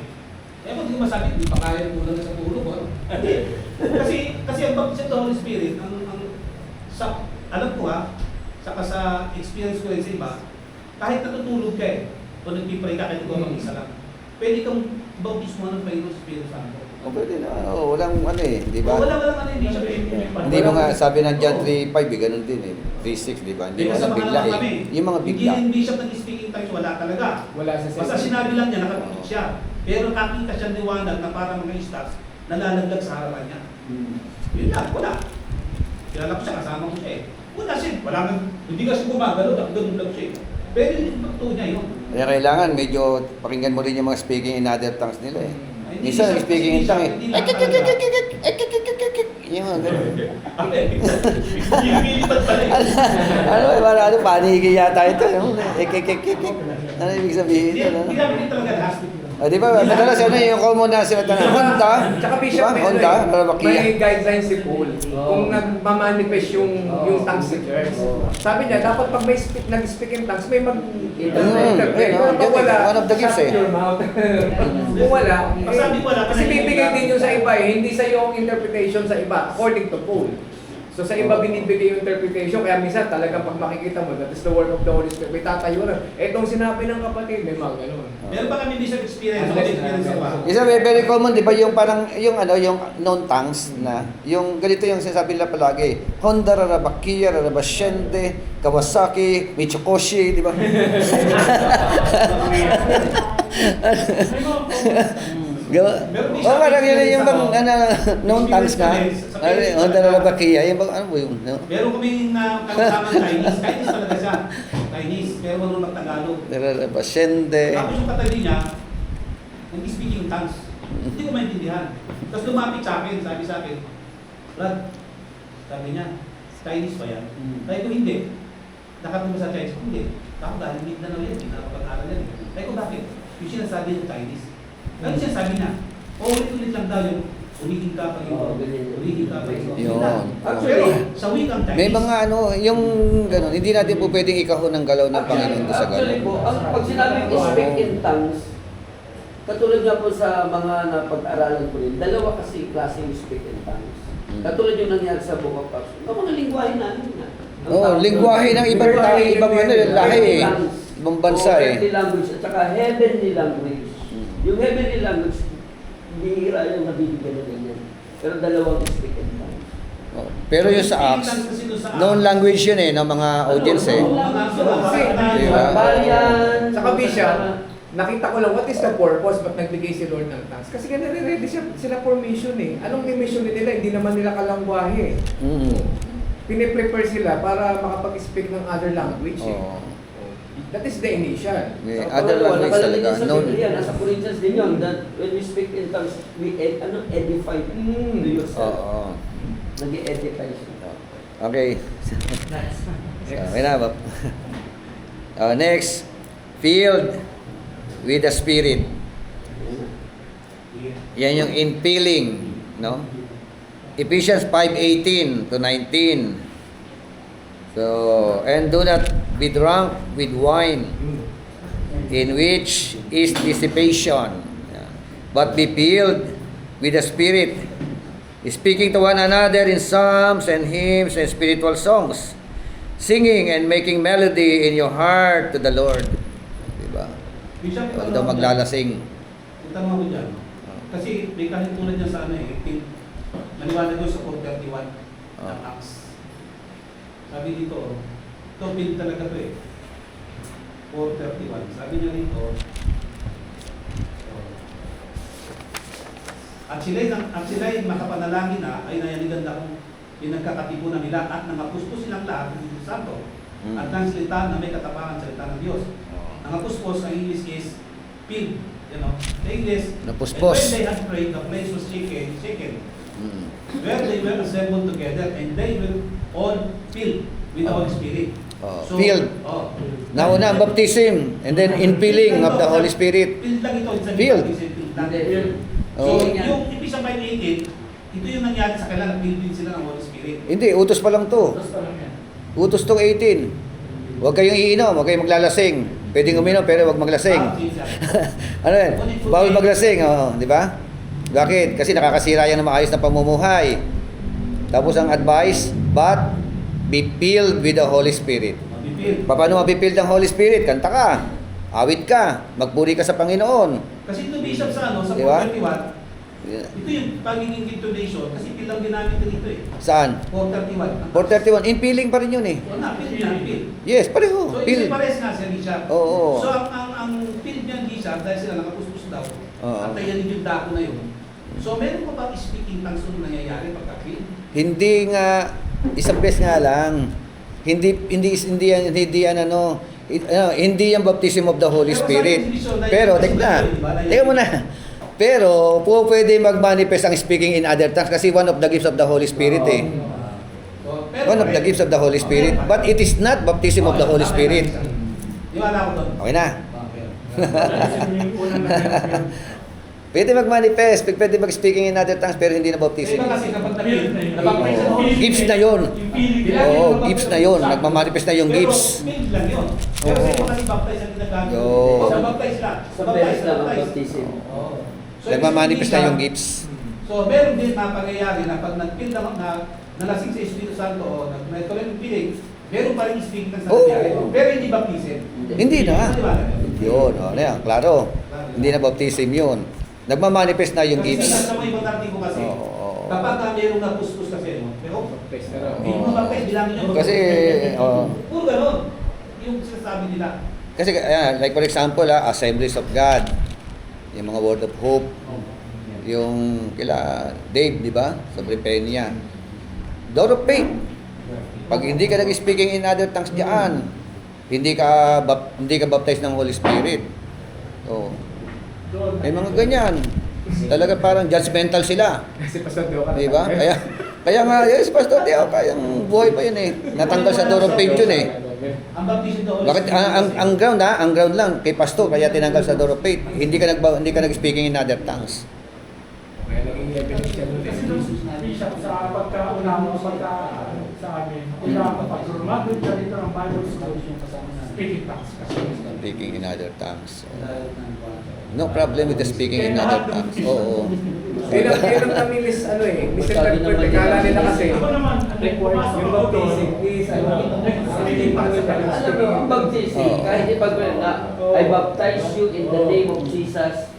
Eh kung hindi ko masabi, hindi pa kaya mo lang sa tulog. kasi ang baptism ng Holy Spirit, sa, alam ko saka sa experience ko rin sa iba, kahit natutulog ka o nagpipray ka kahit ikaw mag-isa lang, pwede kang bautismo ng Panginoon sa Espiritu Santo. Pwede na. Walang ano di ba? Walang ano, hindi siya Hindi mo nga, sabi ng John 3:5, ganun din 3:6, di ba? Hindi mo alam bigla Yung mga bigla. Hindi bishop nag-speaking tongues, wala talaga. Wala sa Basta sinabi lang niya, nakatutok siya. Pero nakita siya liwanag na parang mga stars na lalaglag sa harapan niya. Yun lang, wala. Kilala ko siya, kasama ko siya Wala siya, hindi kasi gumagalo, ganun lang siya Pero yung pagtuo niya yun. Kaya kailangan medyo pakinggan mo rin yung mga speaking in other tongues nila Minsan speaking in tongues yung mga ganun. Ano, panigay yata ito. Ano ibig sabihin ito? Hindi namin talaga lahat. Di ba, madalas yung common na sila tanong, Honda, Tsaka Bishop, Honda, may guidelines si Paul kung nagmamanifest yung tongues ni Church. Sabi niya, dapat pag may nag-speak in tongues, may mag-interpret. Pero pag wala, one of the gifts shut your mouth. Kung wala, kasi bibigay din yun sa iba hindi sa iyo ang interpretation sa iba, according to Paul. So sa iba binibigay yung interpretation, kaya minsan talagang pag makikita mo, that is the word of the Holy Spirit, may tatayo na. Etong sinabi ng kapatid, may mga ganun. Meron pa kami bishop experience, Isa very common, di ba, yung parang, yung known tongues na, yung ganito yung sinasabi nila palagi, Honda, Rarabakia, Rarabashende, Kawasaki, Mitsukoshi, di ba? Parang yun yung bang, known tongues na, Honda, Rarabakia, yung bang, ano mo yun? Meron kaming kasama Chinese talaga siya. Chinese, pero marunong mag-Tagalog. Rarabashende. Tapos yung katabi niya, nag-speaking tongues. Hindi ko maintindihan. Tapos lumapit sa akin, sabi sa akin, Brad, sabi niya, Chinese ba yan? Sabi ko, hindi. Nakatulong sa Chinese ko, hindi. Ako dahil Mindanao yan, hindi nakapag-aral yan. Sabi ko, bakit? Yung sinasabi ng Chinese. Kaya sinasabi niya, ulit-ulit lang daw yung ulitin ka pa yun. Ulitin ka pa yun. Yun. Pero sa wikang Chinese, May mga yung gano'n, hindi natin po pwedeng ikahon ng galaw ng Panginoon doon sa Actually gano'n. po, pag sinabing speak in tongues, katulad nga po sa mga napag-aralan ko rin, dalawa kasi klaseng speak in tongues. Katulad yung nangyari sa Book of Acts. Mga lingwahe namin na. lingwahe ng ibang tao, ibang ano, lahi eh. Ibang bansa eh. Earthly language at saka heavenly language. Yung heavenly language, bihira yung nabibigyan na ganyan. Pero dalawang speak and tongues. Pero yung sa Acts, known language yun eh, ng mga audience eh. Diba? Balian. Sa kabisya, nakita ko lang what is the purpose ba't nagbigay si Lord ng tongues. Kasi ganun ready sila for mission eh. Anong mission nila? Hindi naman nila kalangwahe eh. Piniprepare sila para makapag-speak ng other language eh. That is the initial. May other language talaga. Sa Known. Biblia, nasa Corinthians din yun, that when we speak in tongues, we edify to yourself. Nag-edify siya. Okay. Okay na, Bob. Next, filled with the Spirit. Yan yung infilling, no? Ephesians 5:18 to 19. So, and do not be drunk with wine, in which is dissipation, but be filled with the Spirit, speaking to one another in psalms and hymns and spiritual songs, singing and making melody in your heart to the Lord. Diba? Bishop, Huwag daw maglalasing. Itanong ako dyan. Kasi may kahintulad niya sa ano eh. Naniwala ko sa 431 ng Acts. Sabi dito, ito pin talaga ito eh. 431. Sabi niya dito, at sila'y makapanalangin na ay nayanigan na kung pinagkakatipunan nila at nangapuspos silang lahat ng Espiritu Santo. At nang salita na may katapangan sa salita ng Diyos. Nangapuspos, ang English is filled. You know, the English, Napuspos. and when they had prayed, the place was shaken. Where they were assembled together, and they were all filled with the Holy Spirit. Filled. Nauna ang baptism, and then infilling of the Holy Spirit. Filled lang ito. Filled. Filled lang. So, Oh. yung Ephesians 5:18, ito yung nangyari sa kanila, filled sila ng Holy Spirit. Hindi, utos pa lang to. Utos tong 18. Huwag kayong iinom, huwag kayong maglalasing. Pwedeng uminom pero huwag maglasing. Ano yan? Bawal maglasing, di ba? Bakit? Kasi nakakasira yan ng maayos na pamumuhay. Tapos ang advice, but be filled with the Holy Spirit. Paano mapipilled ang Holy Spirit? Kanta ka, awit ka, magpuri ka sa Panginoon. Kasi ito Bishop sa sa Diba? 431, ito yung pagiging intonation kasi pilang ginamit dito eh. Saan? 431. 431, infilling pa rin yun eh. O na, field niya, field. Yes, pareho. So, Fill. ito pares nga siya, Bishop. Oo. So, ang field niya, Bishop, dahil sila nakapuspos daw, Oo. at tayanin yung dako na yun. So, meron pa ba speaking tongues na nangyayari pagka-field? Hindi nga, isang beses nga lang. Hindi yan baptism of the Holy Spirit. Pero, teka muna. Pero, pwede mag-manifest ang speaking in other tongues kasi one of the gifts of the Holy Spirit eh. One of the gifts of the Holy Spirit. But it is not baptism of the Holy Spirit. Iwala ko doon. Okay na. Pwede mag-manifest, pwede mag-speaking in other tongues pero hindi na baptism. Iba kasi kapag na-field, Gifts na yun. Oo, gifts na yun. Nagmamanifest na yung gifts. Pero field lang yun. Pero iba kasi baptize ang ginagamit. Yo. Sa baptize lang. Sa beses lang ang baptism. So, Nagmamanifest na yung ibig gifts. So, meron din na pangyayari na pag nag-field na nalasing sa Espiritu Santo o nag-meron ng feeling, meron pa rin speaking ng nangyayari. Pero hindi baptism. Hindi na. Di ba? Yun, klaro. Hindi na baptism yun. Nagmamanifest na yung Kasi gifts. sa mga ibang dating ko kasi, Oo. kapag merong napuspos kasi, pero hindi mo baptize, bilangin nyo. Kasi, Puro ganun. Yung sinasabi nila. kasi like for example, Assemblies of God, yung mga Word of Hope, yung kila Dave, di ba? Sa Brepenia. Door of Faith. Pag hindi ka nag-speaking in other tongues diyan, hindi ka baptized ng Holy Spirit. So, may mga ganyan. Talaga parang judgmental sila. Kasi Pastor Teo ka. Di ba? Kaya nga, yes, Pastor Teo, kayang buhay pa yun eh. Natanggal sa door of faith yun eh. Ang baptism daw. Bakit ang ground lang kay pastor kaya tinanggal sa door of faith. Hindi ka nag-speaking in other tongues. Kaya naging evidence siya doon. Kasi doon, Bishop, sa pagkauna mo sa amin, kailangan kapag rumabot ka dito ng Bible school, speaking tongues kasi. Speaking in other tongues. So, No problem with the speaking in other tongues. Oo. Yun ang kami misinterpret. Kala nila kasi Ako naman, yung baptism is Alam mo, ang baptism, kahit ipagpapalala na, I baptize you in the name of Jesus,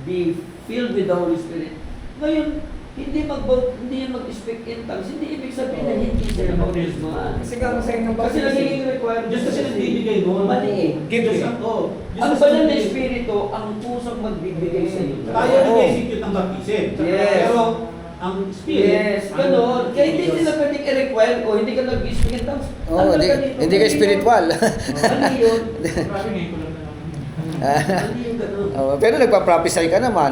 be filled with the Holy Spirit. Ngayon, hindi yan mag-speak in tongues, hindi ibig sabihin na hindi sila baptisman. Kasi nga sa inyo Kasi nagiging requirement. Diyos kasi nagbibigay doon. Mali eh. Diyos ang Ang banal na Espiritu, ang pusong magbibigay sa iyo. Tayo nag-execute ng baptism. Yes. Pero ang Spirit, Yes, gano'n. Kaya hindi nila pwedeng i-require o hindi ka nag-speak in tongues. Oh, hindi ka spiritual. Ano yun? Grabe ngayon ko lang na naman. Ano yung gano'n? Pero nagpa-prophesy ka naman,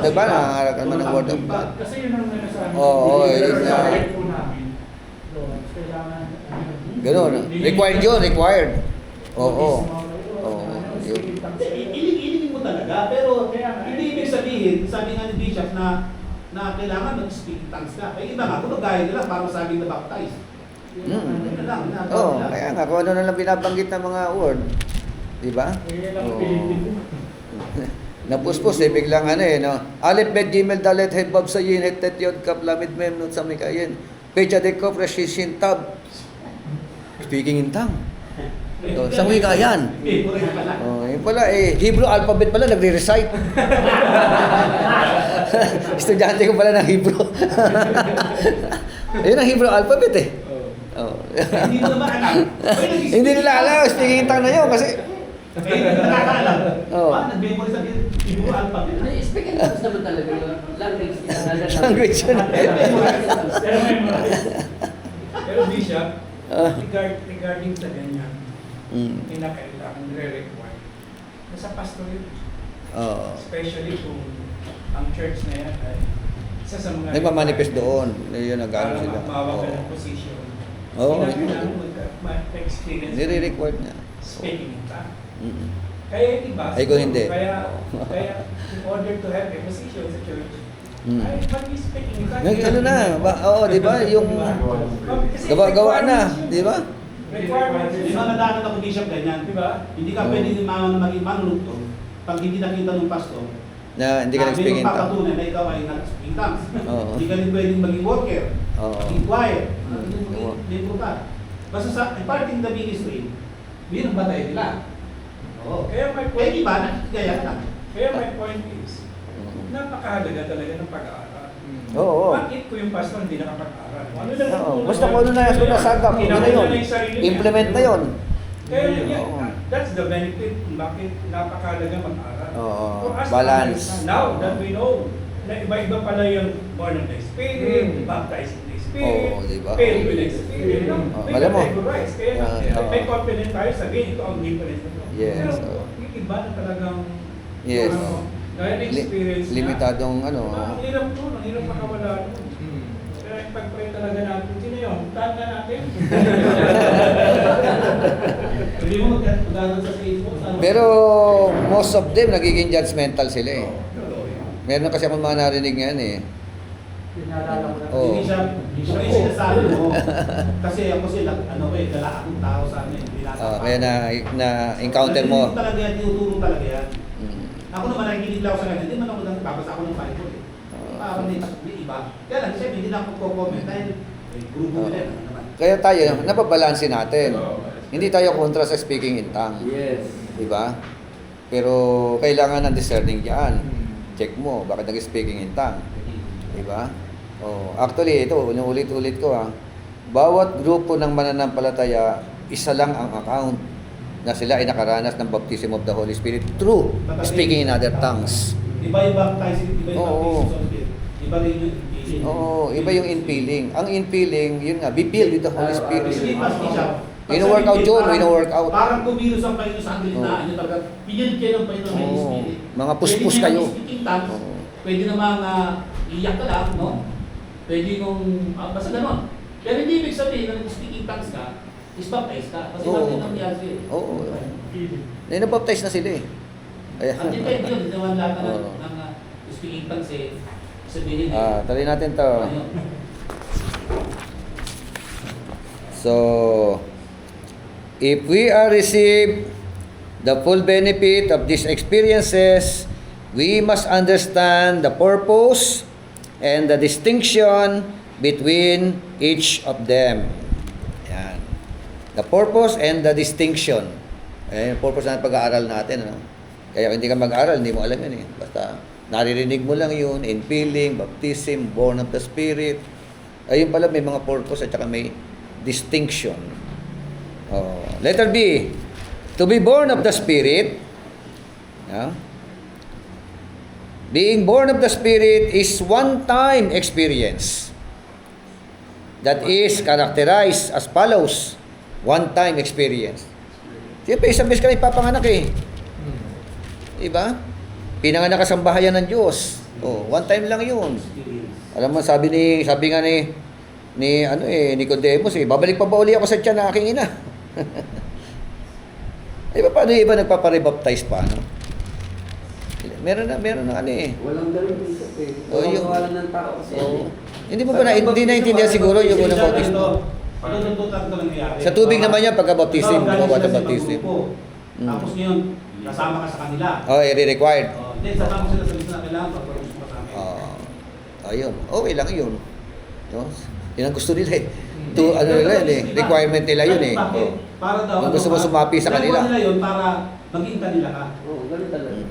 diba, nangangaral ka naman ng word of God. Kasi yun ang nasasabi. Oo, yun nga. po namin. Kailangan. Ganun. Required yun, required. Oo. iligin mo talaga. Pero hindi ibig sabihin, sabi nga ni Bishop na kailangan mag-speak tongues ka. Ay iba nga, kung gaya nila para sabing na baptize. Yun lang, Oo, kaya nga, kung ano na lang binabanggit ng mga word. Diba? Napuspos biglang no. Alif bet gimel dalet het bab sa yin het tet yod kap lamid mem nut sa mikayin. Pecha de ko presishin tab. Speaking in tongue. Sa wika yan. Yun pala Hebrew alphabet pala nagre-recite. Estudyante ko pala ng Hebrew. Ayun ang Hebrew alphabet Hindi mo naman alam. Hindi nila alam, speaking in tongue na yun kasi Hindi nakakaalam. Oo. Nag-memory sa Hebrew alphabet. Speak in tongues naman talaga yun. Language. language yun. Pero Bishop, regarding sa ganyan, kinakailangan nire-require. Nasa pastor yun. Especially kung ang church na yan ay isa sa mga Nagmamanifest doon. Yun ang gano'n sila. Para mawag ka ng position. Oo. Kailangan mag-experience. Nire-record niya. Speaking in tongues. Kaya iba. Ay, kung hindi. Kaya in order to have a position sa church, ay mag-speaking in tongues. Ano na, di ba? Yung gawa na, di ba? Requirements. Di ba nadaanan ako Bishop ganyan? Di ba? Hindi ka pwede maging manunod pag hindi nakita ng pastor. Na hindi ka nag-speak in tongue. papatunay na ikaw ay nag-speak in tongues. Oo. Hindi ka rin pwedeng maging worker, Oo. maging choir, Oo. libro ka. Basta sa part in the ministry, yun ang batay nila. Oo. Kaya my Eh, point, iba, nakikigaya ka lang. kaya my point is, napakahalaga talaga ng pag-aaral. Oo. Bakit ko yung pastor hindi nakapag-aaral? Ano lang Oo. Basta kung ano na yung nasagap, yun na yun. Implement na yun. Kaya yun, Oo. that's the benefit kung bakit napakahalaga mag-aral. Oo. For us to Balance. understand, now that we know na iba-iba pala yung born of the Spirit, baptized in the Spirit, Oo, diba? filled with the Spirit. Oo, We alam mo. categorize. Kaya Oo. may confident tayo sabihin ito ang difference nito. Yes, Pero oo. yung iba na talagang Yes. dahil experience Limitadong ang hirap nun, ang hirap makawala nun. Kaya ipag-pray talaga natin. Sino yun? Tanda natin. Pwede mo mag-aral sa Facebook. Pero most of them nagiging judgmental sila Meron kasi akong mga narinig ngayon Pinalala ko na. Oo. Hindi siya yung sinasabi mo. Kasi ako sila, dala akong tao sa amin. Kaya na-encounter mo. Talaga yan, tinuturo talaga yan. Mm. Ako naman nakikinig lang ako sa kanya, hindi man ako babasa ako ng Bible Parang may iba. Kaya lang, siyempre hindi na ako comment dahil grupo nila naman. Kaya tayo, napabalansin natin. Hindi tayo kontra sa speaking in tongue. Yes. Diba? Pero kailangan ng discerning yan. Check mo, bakit nag-speaking in tongue. Diba? Actually, ito, ulit-ulit ko bawat grupo ng mananampalataya, isa lang ang account na sila ay nakaranas ng baptism of the Holy Spirit through speaking in other tongues. Iba yung baptizing, iba yung Oo. baptism. Iba rin yung infilling. Oo, iba yung infilling. Ang infilling, yun nga, be filled with the Holy Spirit. Hindi pa siya. Wino-workout yun, wino-workout. Parang kumilos ang Panginoon sa atin na ano talaga. Pinil kayo ng Panginoon ng Holy Oo. Spirit. Mga puspos Pwede kayo. naman speaking tongues. Oo. Pwede naman iyak ka lang, no? Pwede nung, basta ganon. Pero hindi ibig sabihin na speaking tongues ka, is baptized ka. Kasi Oo. natin ang nangyari. Oo. Nabaptize na sila Ayan. Ang depende yun, hindi naman lahat Oo. ng speaking tongues sabihin Tuloy natin to. Ayun. So, if we are received the full benefit of these experiences, we must understand the purpose and the distinction between each of them. Yan. The purpose and the distinction. Yung purpose ng pag-aaral natin. Ano? Kaya kung hindi ka mag-aaral, hindi mo alam yun eh. Basta naririnig mo lang yun, infilling, baptism, born of the Spirit. Ayun pala, may mga purpose at saka may distinction. Oh. Letter B, to be born of the Spirit. Yeah. Being born of the Spirit is one-time experience that is characterized as follows. One-time experience. Siyempre, isang beses ka na ipapanganak eh. Diba? Pinanganak ka sa bahayan ng Diyos. Oh, one time lang yun. Alam mo, sabi nga ni Nicodemus eh, babalik pa ba uli ako sa tiyan na aking ina? Diba, paano yung iba nagpaparebaptize pa, no? Meron na ano eh. Walang ganun dito eh. Oh, yung- Walang ng tao kasi. Oh. Hindi mo ba hindi naintindihan siguro yung unang bautismo? Patutuntutan ko lang nangyari. Sa tubig naman yan pagka-baptism, Ikaw, di ba, galing water sila sa baptism? grupo. Tapos ngayon, kasama ka sa kanila. Oh, i-required. Then, sasama sila sa lista na kailangan pag-produce mo sa amin. Ayun. Okay lang yun. No? Yun ang gusto nila eh. Ano nila yun eh. Requirement nila yun eh. Bakit? Oh. Para daw, Kung gusto mo sumapi sa kanila. Ginagawa nila yun para maging kanila ka. Oo, ganun talaga.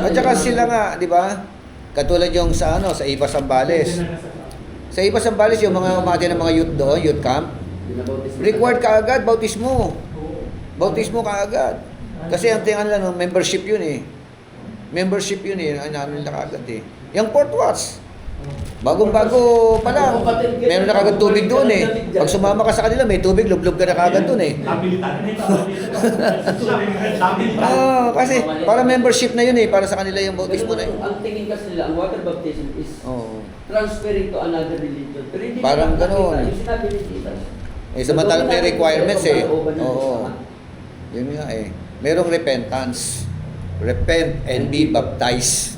At saka sila nga, di ba? Katulad yung sa Iba Sambales. Sa Iba Sambales, yung mga umati ng mga youth doon, youth camp, required ka agad, bautismo. Bautismo ka agad. Kasi ang tingnan lang, membership yun eh. Membership yun eh. Ano nila ka agad eh. Yung Port Watts, bagong-bago pa lang. Meron na kagad tubig doon eh. Pag sumama ka sa kanila, may tubig, lublob ka na kagad doon eh. Habilitan. Habilitan. Kasi para membership na yun eh. Para sa kanila yung bautismo na yun. Ang tingin kasi nila, ang water baptism is Oo. transferring to another religion. Pero hindi Parang nila nakita. ganun. Yung sinabi ni Jesus. Samantalang may requirements eh. Oo. Oo. Yun nga eh. Merong repentance. Repent and be baptized.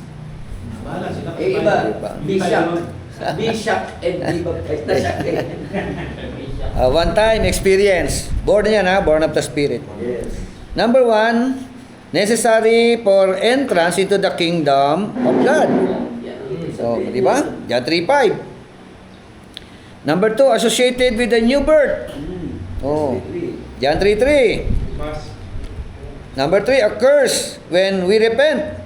Bahala sila. Eh iba, Iba. be shocked. Be shocked and be baptized. Na-shock eh. One time experience. Born yan ha, born of the Spirit. Yes. Number 1, necessary for entrance into the kingdom of God. So, di ba? John 3:5. Number 2, associated with the new birth. Oh. John 3:3. Mas Number 3, occurs when we repent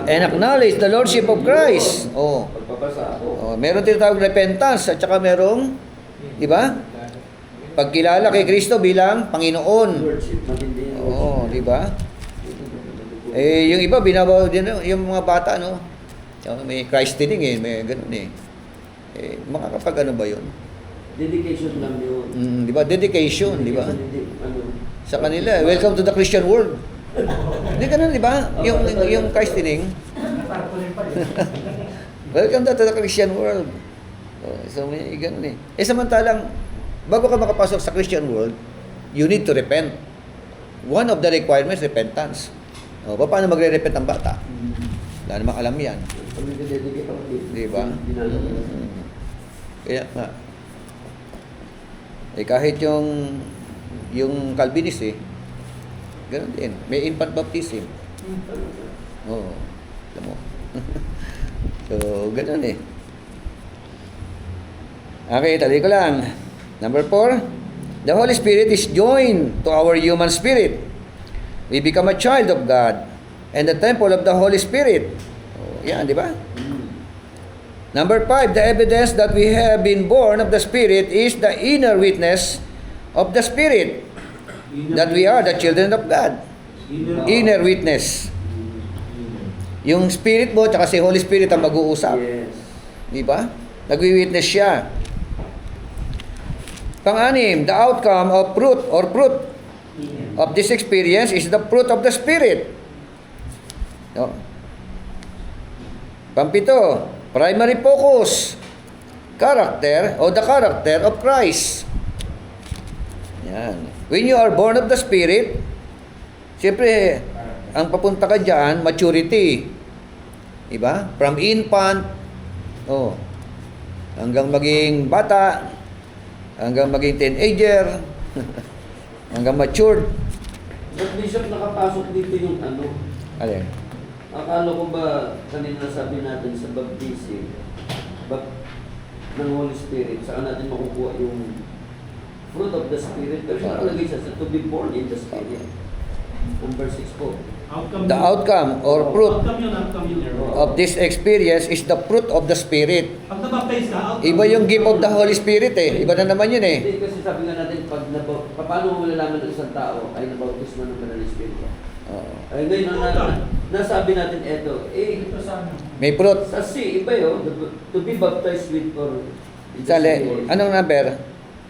and acknowledge the Lordship of Christ. Oh. Pagpapasa ako. Oh, meron tinatawag repentance at saka merong, di ba? Pagkilala kay Kristo bilang Panginoon. Lordship, matindi yung Oo, di ba? Eh, yung iba, binabaw din, yung mga bata, no? May christening eh, may ganun eh. Eh, makakapag ano ba yun? dedication lang yun. Di ba? Dedication, di ba? Ano, Sa kanila, welcome to the Christian world. Hindi ganun, di ba? Yung christening, welcome to the Christian world. Oh, so, may ganun eh. Eh, samantalang, bago ka makapasok sa Christian world, you need to repent. One of the requirements, repentance. O, paano magre-repent ang bata? Wala namang alam yan. pag nag-dedicate ako, Di ba? ginagawa ko. Kaya nga. Eh, kahit yung Calvinist eh, ganun din. May infant baptism. Oo. Alam mo. So, ganun eh. Okay, tali ko lang. Number 4, the Holy Spirit is joined to our human spirit. We become a child of God and the temple of the Holy Spirit. Oh, yan, di ba? Number 5, the evidence that we have been born of the Spirit is the inner witness of the Spirit that we are the children of God. Inner witness. Yung Spirit mo, tsaka si Holy Spirit ang mag-uusap. Yes. Di ba? Nagwi-witness siya. Pang-anim, the outcome of fruit of this experience is the fruit of the Spirit. No? Pampito, primary focus, character or the character of Christ. Yan. When you are born of the Spirit, siyempre, ang papunta ka dyan, maturity. Diba? From infant, hanggang maging bata, hanggang maging teenager, hanggang matured. But Bishop, nakapasok dito yung ano. Alin? Akala ko ba kanina sabi natin sa baptism, ng Holy Spirit, saan natin makukuha yung fruit of the Spirit? Pero siya nakalagay siya sa to be born in the Spirit. Number 6 po. Outcome The outcome or fruit Outcome yun. of this experience is the fruit of the Spirit. Pag nabaptize ka, outcome. Iba yung gift of the Holy Spirit eh. Iba na naman yun eh. Hindi, kasi sabi nga natin, paano mo malalaman ng isang tao ay nabautismo ng Banal na Espiritu? Oo. Ay ngayon, nasabi natin eto, Ito sa ano? May fruit. sa C, iba yun, to be baptized with or in the Spirit. Anong number?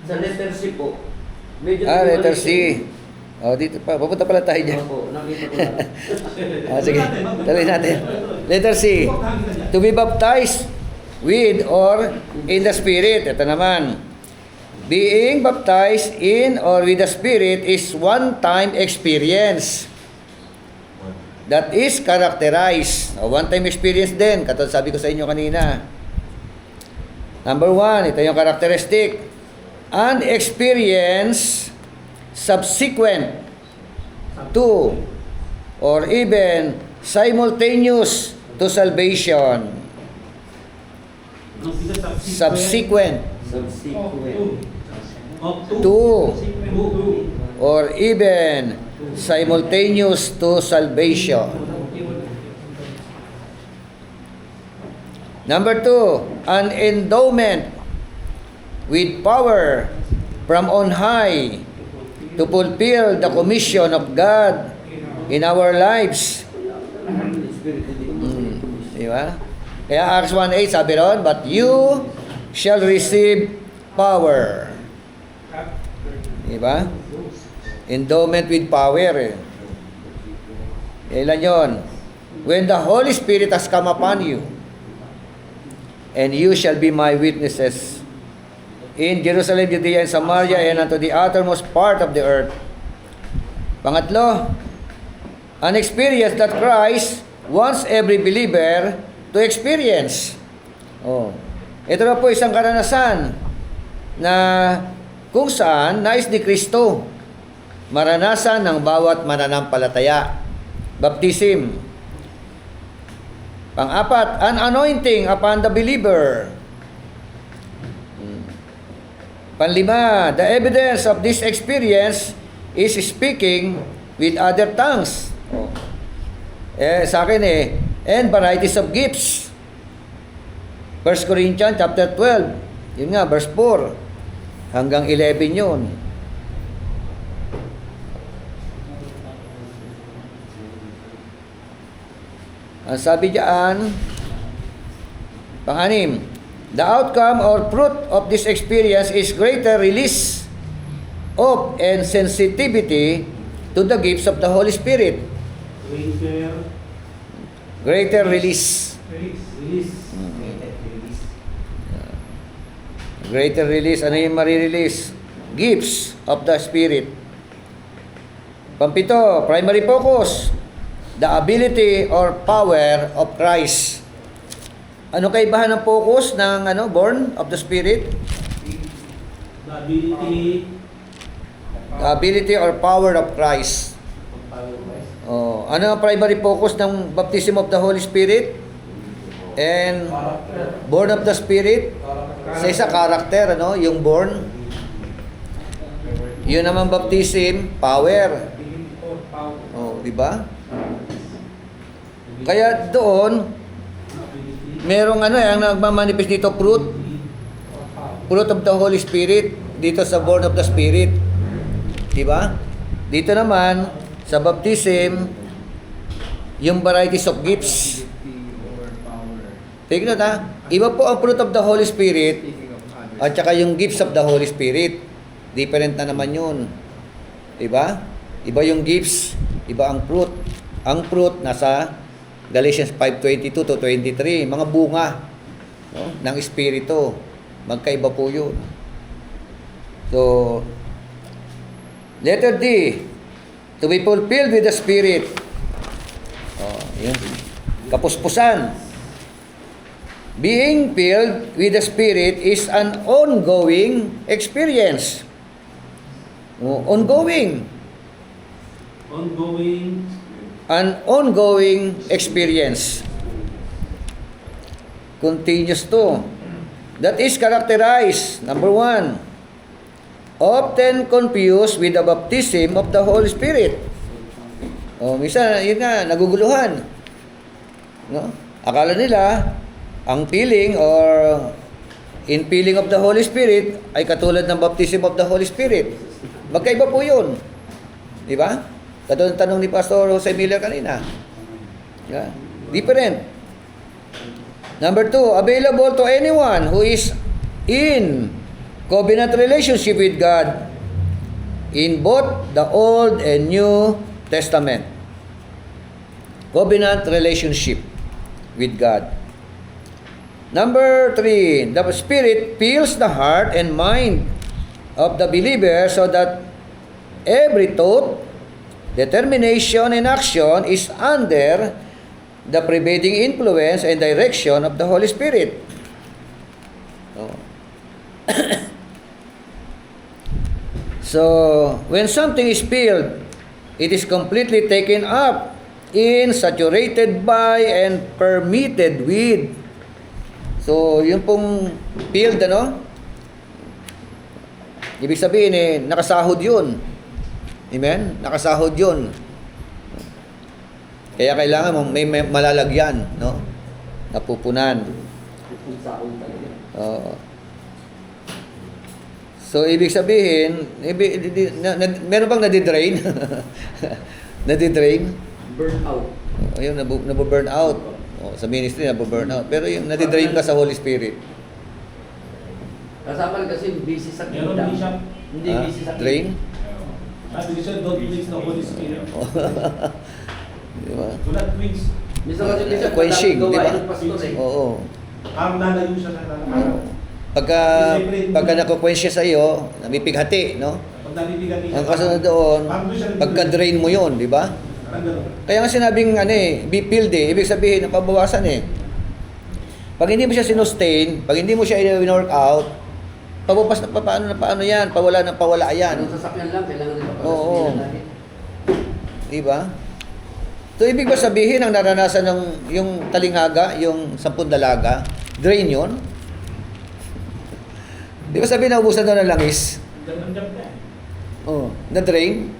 Sa letter C po, medyo Letter C. Oh, dito pa. Papunta pala tayo dyan. Opo, nakita ko na. Sige, tuloy natin. Letter C. To be baptized with or in the Spirit. Ito naman. Being baptized in or with the Spirit is one-time experience that is characterized. One-time experience din. Katulad sabi ko sa inyo kanina. Number 1, ito yung characteristic. An experience subsequent to or even simultaneous to salvation. Subsequent Subsequent. to or even simultaneous to salvation. Number 2, an endowment with power from on high to fulfill the commission of God in our lives. Di ba? Kaya Acts 1:8 sabi ron, but you shall receive power. Di ba? Endowment with power. Ilan yon? When the Holy Spirit has come upon you, and you shall be my witnesses in Jerusalem, Judea, and Samaria, and unto the uttermost part of the earth. Pangatlo, an experience that Christ wants every believer to experience. Oh. Ito na po isang karanasan na kung saan nais ni Kristo maranasan ng bawat mananampalataya. Baptism. Pang-apat, an anointing upon the believer. Panlima, the evidence of this experience is speaking with other tongues. Oh. Sa akin and varieties of gifts. 1 Corinthians chapter 12, yun nga, verse 4 hanggang 11 yun. Ang sabi diyan, pang-anim, the outcome or fruit of this experience is greater release of and sensitivity to the gifts of the Holy Spirit. Greater release. Greater release. Ano yung marirelease? Gifts of the Spirit. Pampito, primary focus. The ability or power of Christ. Ano kaibahan ng focus ng born of the Spirit? The ability or power of Christ. Oh, ano ang primary focus ng baptism of the Holy Spirit? And born of the Spirit? Sa isa, character, yung born. Yun naman baptism, power. Oh, di ba? Kaya doon, merong ang nagmamanifest dito, fruit of the Holy Spirit, dito sa born of the Spirit. Diba? Dito naman, sa baptism, yung varieties of gifts. Take note iba po ang fruit of the Holy Spirit, at saka yung gifts of the Holy Spirit. Different na naman yun. Diba? Iba yung gifts, iba ang fruit. Ang fruit, nasa Galatians 5:22 to 23, mga bunga ng Espiritu. Magkaiba po yun. So, letter D, to be fulfilled with the Spirit. Yun. Kapuspusan. Being filled with the Spirit is an ongoing experience. Ongoing. An ongoing experience. Continuous to. That is characterized, number 1, often confused with the baptism of the Holy Spirit. Minsan, yun nga, naguguluhan. No? Akala nila, ang feeling or infilling of the Holy Spirit ay katulad ng baptism of the Holy Spirit. Magkaiba po yun. Di ba? Katulad ng tanong ni Pastor Jose Miller kanina. Yeah. Different. Number 2, available to anyone who is in covenant relationship with God in both the Old and New Testament. Covenant relationship with God. Number 3, the Spirit fills the heart and mind of the believer so that every thought, determination, and action is under the pervading influence and direction of the Holy Spirit. So, when something is filled, it is completely taken up, in, saturated by, and permeated with. So, yun pong filled, ano? Ibig sabihin, nakasahod yun. Amen? Nakasahod yun. Kaya kailangan mo may malalagyan, no? Napupunan. So, ibig sabihin, meron bang nadidrain? Nadidrain? Burn out. Ayun, nabuburn out. Sa ministry, nabuburn out. Pero yung nadidrain ka sa Holy Spirit. Kasama kasi busy sa Meron kingdom. din siya. Hindi busy sa Drain? Sabi ko siya, don't mix the Holy Spirit. Di ba? Do not mix. Minsan kasi minsan Quenching, di ba? gawain ng pastor eh. Oo. Parang lalayo siya sa araw. Pagka nakukwens siya sa iyo, nabipighati, no? Pag nalibigan niya. Ang kasunod doon, Parang doon siya pagka-drain mo yun, di ba? Parang gano'n. Kaya nga sinabing be filled ibig sabihin napabawasan Pag hindi mo siya sinustain, pag hindi mo siya i-work out, pabupas na paano yan, pawala yan. Yung sasakyan lang, kailangan nila Oo. Di ba? So ibig ba sabihin ang naranasan ng yung talinghaga, yung 10 dalaga, drain yun? Di ba sabihin naubusan daw ng langis? Damdam niya. Na-drain?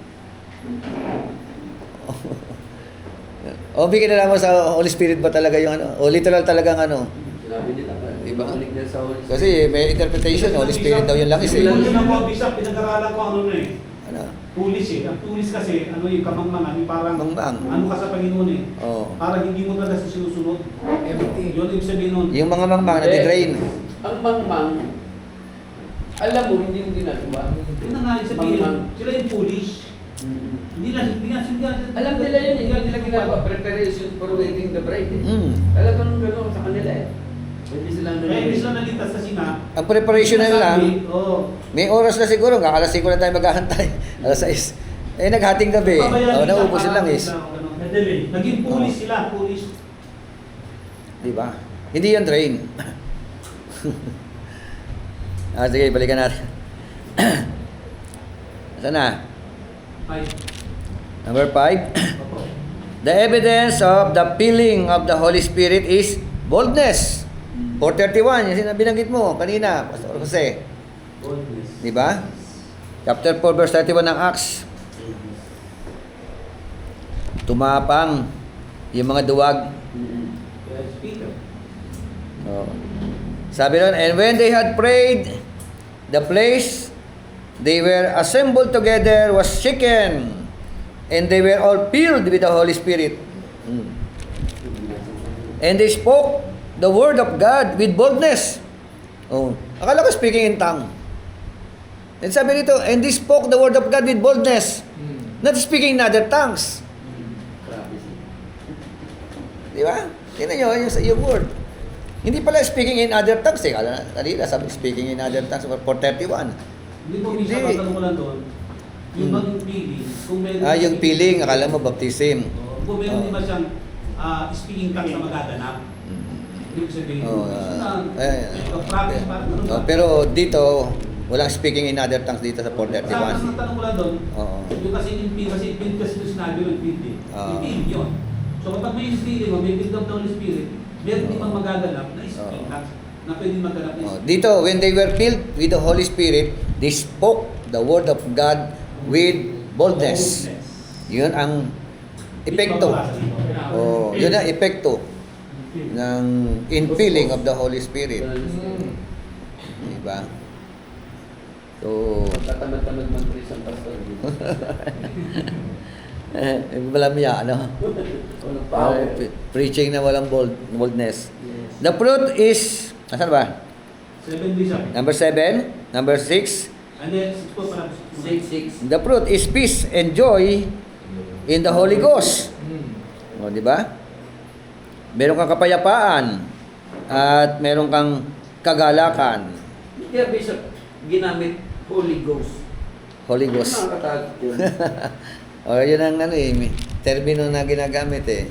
Bigyan na naman sa Holy Spirit ba talaga yung ano? O literal talagang ano? Sinabi nila, Diba? balik nila sa Holy Spirit. Kasi may interpretation, Holy Spirit daw yung langis Yung na mga bisap, pinag-aralan ko ano na Ano? Tulis Ang tulis kasi, yung kamangmangan, yung parang Mangmang. ano ka sa Panginoon Oo. Para hindi mo talaga sinusunod. Everything. Yun ibig sabihin nun. Yung mga mangmang na drain. Ang mangmang, alam mo, hindi mo ginagawa. Yun na nga yung sabihin, Mangmang. sila yung foolish. Hindi nga. Alam nila yun, hindi nila ginagawa. Preparation for waiting the bride. Talagang gano'n sa kanila Hindi sila Kaya hindi sila naligtas kasi nga. Ang preparation na lang, may oras na siguro, alas 5 na tayo maghahantay. Alas 6. Naghating gabi. Naubos yung langis. Nadali. Naging foolish sila, foolish. Di ba? Hindi yan drain. Sige, balikan natin. Saan na? Number 5. The evidence of the filling of the Holy Spirit is boldness. 4:31, yung binanggit mo kanina, Pastor Jose. Di ba? Chapter 4, verse 31 ng Acts. Tumapang yung mga duwag. Sabi ron, and when they had prayed, the place they were assembled together was shaken, and they were all filled with the Holy Spirit. And they spoke the word of God with boldness. Akala ko speaking in tongue. And sabi dito, and they spoke the word of God with boldness, not speaking in other tongues. Di ba? Tingnan nyo yung word. Hindi pala speaking in other tongues. Kanina sabi speaking in other tongues for 4:31. Hindi po minsan pagtanong ko lang doon, yung bang feeling, kung meron... Yung feeling, akala mo baptism. Kung meron di ba siyang speaking tongues na magaganap, ibig sabihin, practice parang ganun ba? Pero dito, Walang speaking in other tongues dito sa Sa 431. tanong ko lang doon, Oo. yung kasi impil kasi yung sinabi yung impil eh. Oo. Impil yun. So kapag may feeling mo, may build up the Holy Spirit, meron ibang magaganap na speak na pwedeng maganap na Oh, dito, when they were filled with the Holy Spirit, they spoke the word of God with boldness. Yun ang epekto. Oh, yun ang epekto ng infilling of the Holy Spirit. Diba? So, Tatamad-tamad mag-preach ang pastor. walang miya, ano? Walang power. Preaching na walang boldness. The fruit is, asan ba? 7 days siya. Number 7, number 6. And then, 6 po para 6. The fruit is peace and joy in the Holy Ghost. O, di ba? Meron kang kapayapaan at meron kang kagalakan. Kaya Bishop, ginamit Holy Ghost. Holy Ghost. Nakakatakot yun. O, yun ang ano eh, may termino na ginagamit eh.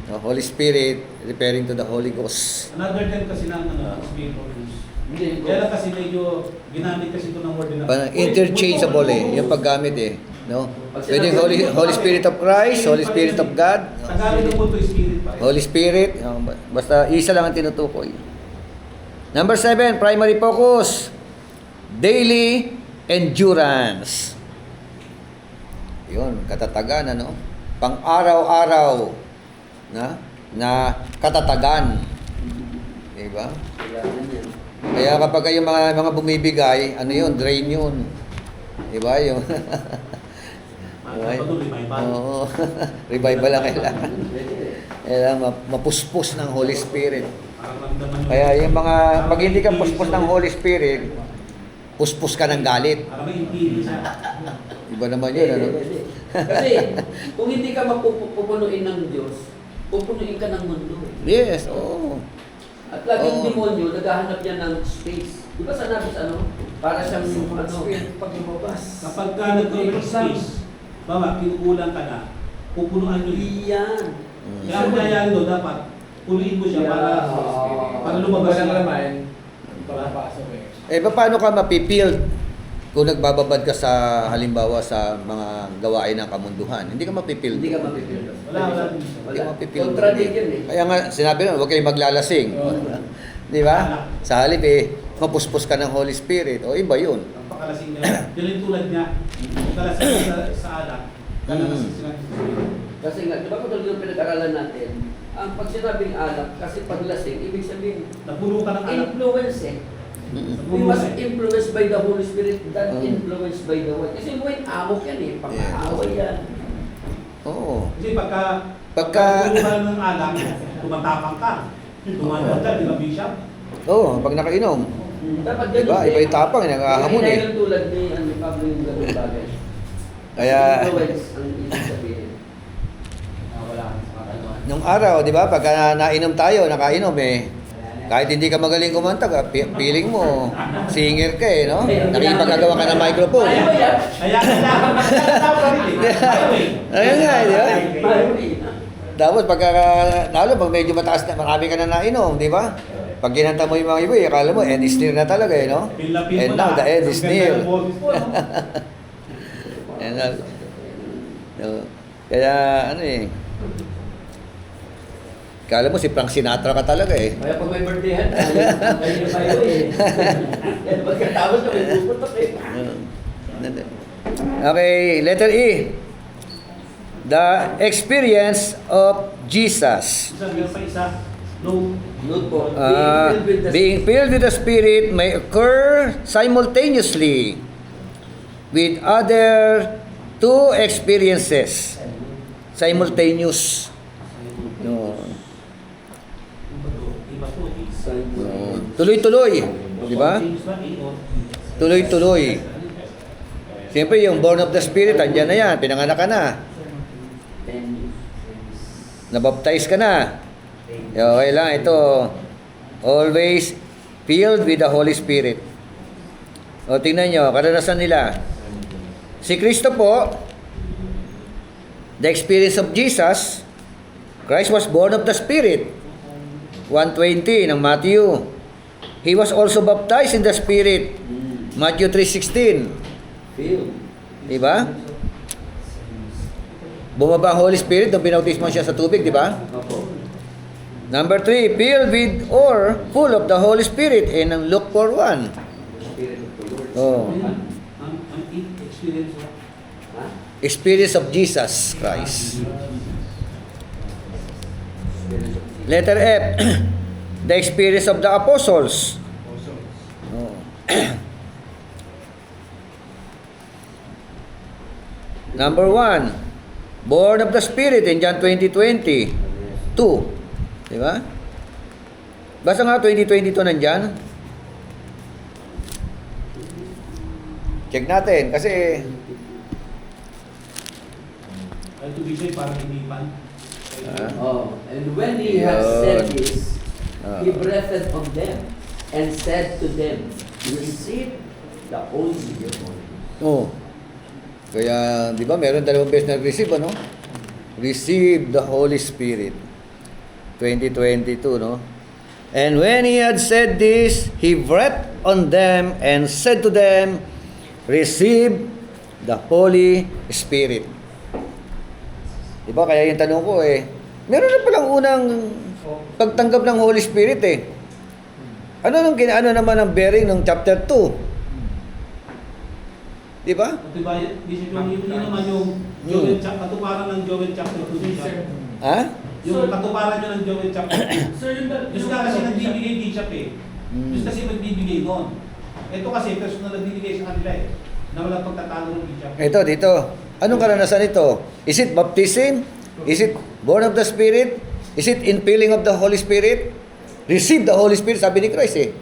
O, Holy Spirit referring to the Holy Ghost. Another term kasi ng Spirit of Ghost. Hindi, Kaya lang kasi medyo ginamit kasi ito ng word na Parang interchangeable eh, yung paggamit eh. No? Pwede Holy Spirit of Christ, Holy Spirit of God. Tagalog ng punto Spirit pa rin. Holy Spirit, basta isa lang ang tinutukoy. Number 7, primary focus. Daily endurance. Yun, katatagan, ano? Pang-araw-araw na katatagan. Diba? Kailangan yan. Kaya kapag yung mga bumibigay, ano yun, drain yun. Diba? Yung Patuloy, revival. Oo. Revival lang kailangan. Kailangan mapuspos ng Holy Spirit. Para ramdaman mo- Kaya yung mga, pag hindi ka puspos ng Holy Spirit, puspos ka ng galit. Para may impili siya. Iba naman yun, ano? Pwede. Kasi, kung hindi ka mapupunuin ng Diyos, pupunuin ka ng mundo. Yes, oo. At laging Oo. demonyo, naghahanap yan ng space. Di ba sa nabis, ano? Para siyang, ano, Pag lumabas. Kapag ka nag-cover space, bawa, kinukulang ka na, pupunuan nyo yun. iyan. Kaya ang nangyayari doon, dapat punuin mo siya para lumabas Walang siya. laman, papasok eh. Eh, paano ka mapipild kung nagbababad ka sa, halimbawa, sa mga gawain ng kamunduhan? Hindi ka mapipild. Hindi ka mapipildos. Wala. Hindi ka mapipild. Contradict yun eh. Kaya nga, sinabi na, huwag kayong maglalasing. Di ba? Sa halip eh, mapuspos ka ng Holy Spirit. O, iba yun. Ang pakalasing niya. Yun yung tulad niya. Yung kalasing sa alak. Kalasing sila. Kasi nga, di ba kung talagang pinag-aralan natin, ang pag sinabing alak, kasi paglasing, ibig sabihin, Napuno ka ng alak. influence eh. We must influenced by the Holy Spirit than influenced by the world. Kasi buhay amok yan eh, pang-aaway yan. Oo. Kasi pagka Pagka- napuno ka ng alak, tumatapang ka. Tumatapang ka, di ba, Bishop? Oo, pag nakainom. Dapat ganun Diba? Iba yung tapang, nakahamon eh. Hindi tulad ni Pablo yung ganun bagay. Kaya- Influence ang ibig sabihin. Wala ka sa kataloan. Nung araw, di ba, pagka nainom tayo, nakainom eh, kahit hindi ka magaling kumanta, feeling mo, singer ka eh, no? Nakipagkagawa ka ng microphone. Ayaw mo yan? Kaya kailangan magkakatawa ka rin eh. Ayun nga, di ba? Ayaw mo yan. Tapos pagka, lalo pag medyo mataas na, marami ka na nainom, di ba? Pag ginanta mo yung mga iba, akala mo, end is near na talaga eh, no? Pilapin And mo now, na. the end is Ang ganda near. ng boses mo, no? And now, no, kaya, ano eh, akala mo si Frank Sinatra ka talaga eh. Kaya pag may birthdayhan, ayaw tayo eh. Yan, pagkatapos na may puputok eh. Okay, letter E. The experience of Jesus. Isa, meron pa isa. No. Note po, Being filled with the Spirit may occur simultaneously with other two experiences. Simultaneous. No. Iba po. Tuloy-tuloy. Di ba? Tuloy-tuloy. Siyempre, yung born of the Spirit, andyan na yan. Pinanganak ka na. Nabaptize ka na. Okay lang, ito. Always filled with the Holy Spirit. O, tingnan nyo, karanasan nila. Si Kristo po, the experience of Jesus, Christ was born of the Spirit. 1:20 ng Matthew. He was also baptized in the Spirit Matthew 3:16. Feel. Diba? Bumaba ang Holy Spirit nung binautismo siya sa tubig, di ba? Opo. Number 3, filled with or full of the Holy Spirit in Luke 4:1. Spirit of the Lord. Oh. Ang experience mo. Ha? Experience of Jesus Christ. Spirit of Jesus. Letter F, the experience of the apostles. Oh. Number 1, born of the Spirit in John 20:20. 2. Di ba? Basta nga 20:22 nandyan. Check natin kasi Ay, to be safe, parang inipan. Oh, and when he had said Yun. this, he breathed on them and said to them, receive the Holy Spirit. oh. Kaya, di ba, meron dalawang beses na receive, ano? Receive the Holy Spirit. 2022, no? And when he had said this, he breathed on them and said to them, receive the Holy Spirit. Di ba, kaya yung tanong ko meron na palang unang pagtanggap ng Holy Spirit Ano naman ang bearing ng chapter 2? Di ba? Diba, yun naman yung Joel, katuparan ng Joel chapter 2. Ha? Yung katuparan nyo ng Joel chapter 2. Sir, yung Diyos ka kasi nagbibigay bishop Diyos kasi nagbibigay doon. Ito kasi personal nagbibigay sa kanila na walang pagtatalo ng bishop. Ito, dito. Anong karanasan ito? Is it baptism? Is it born of the Spirit? Is it infilling of the Holy Spirit? Receive the Holy Spirit, sabi ni Christ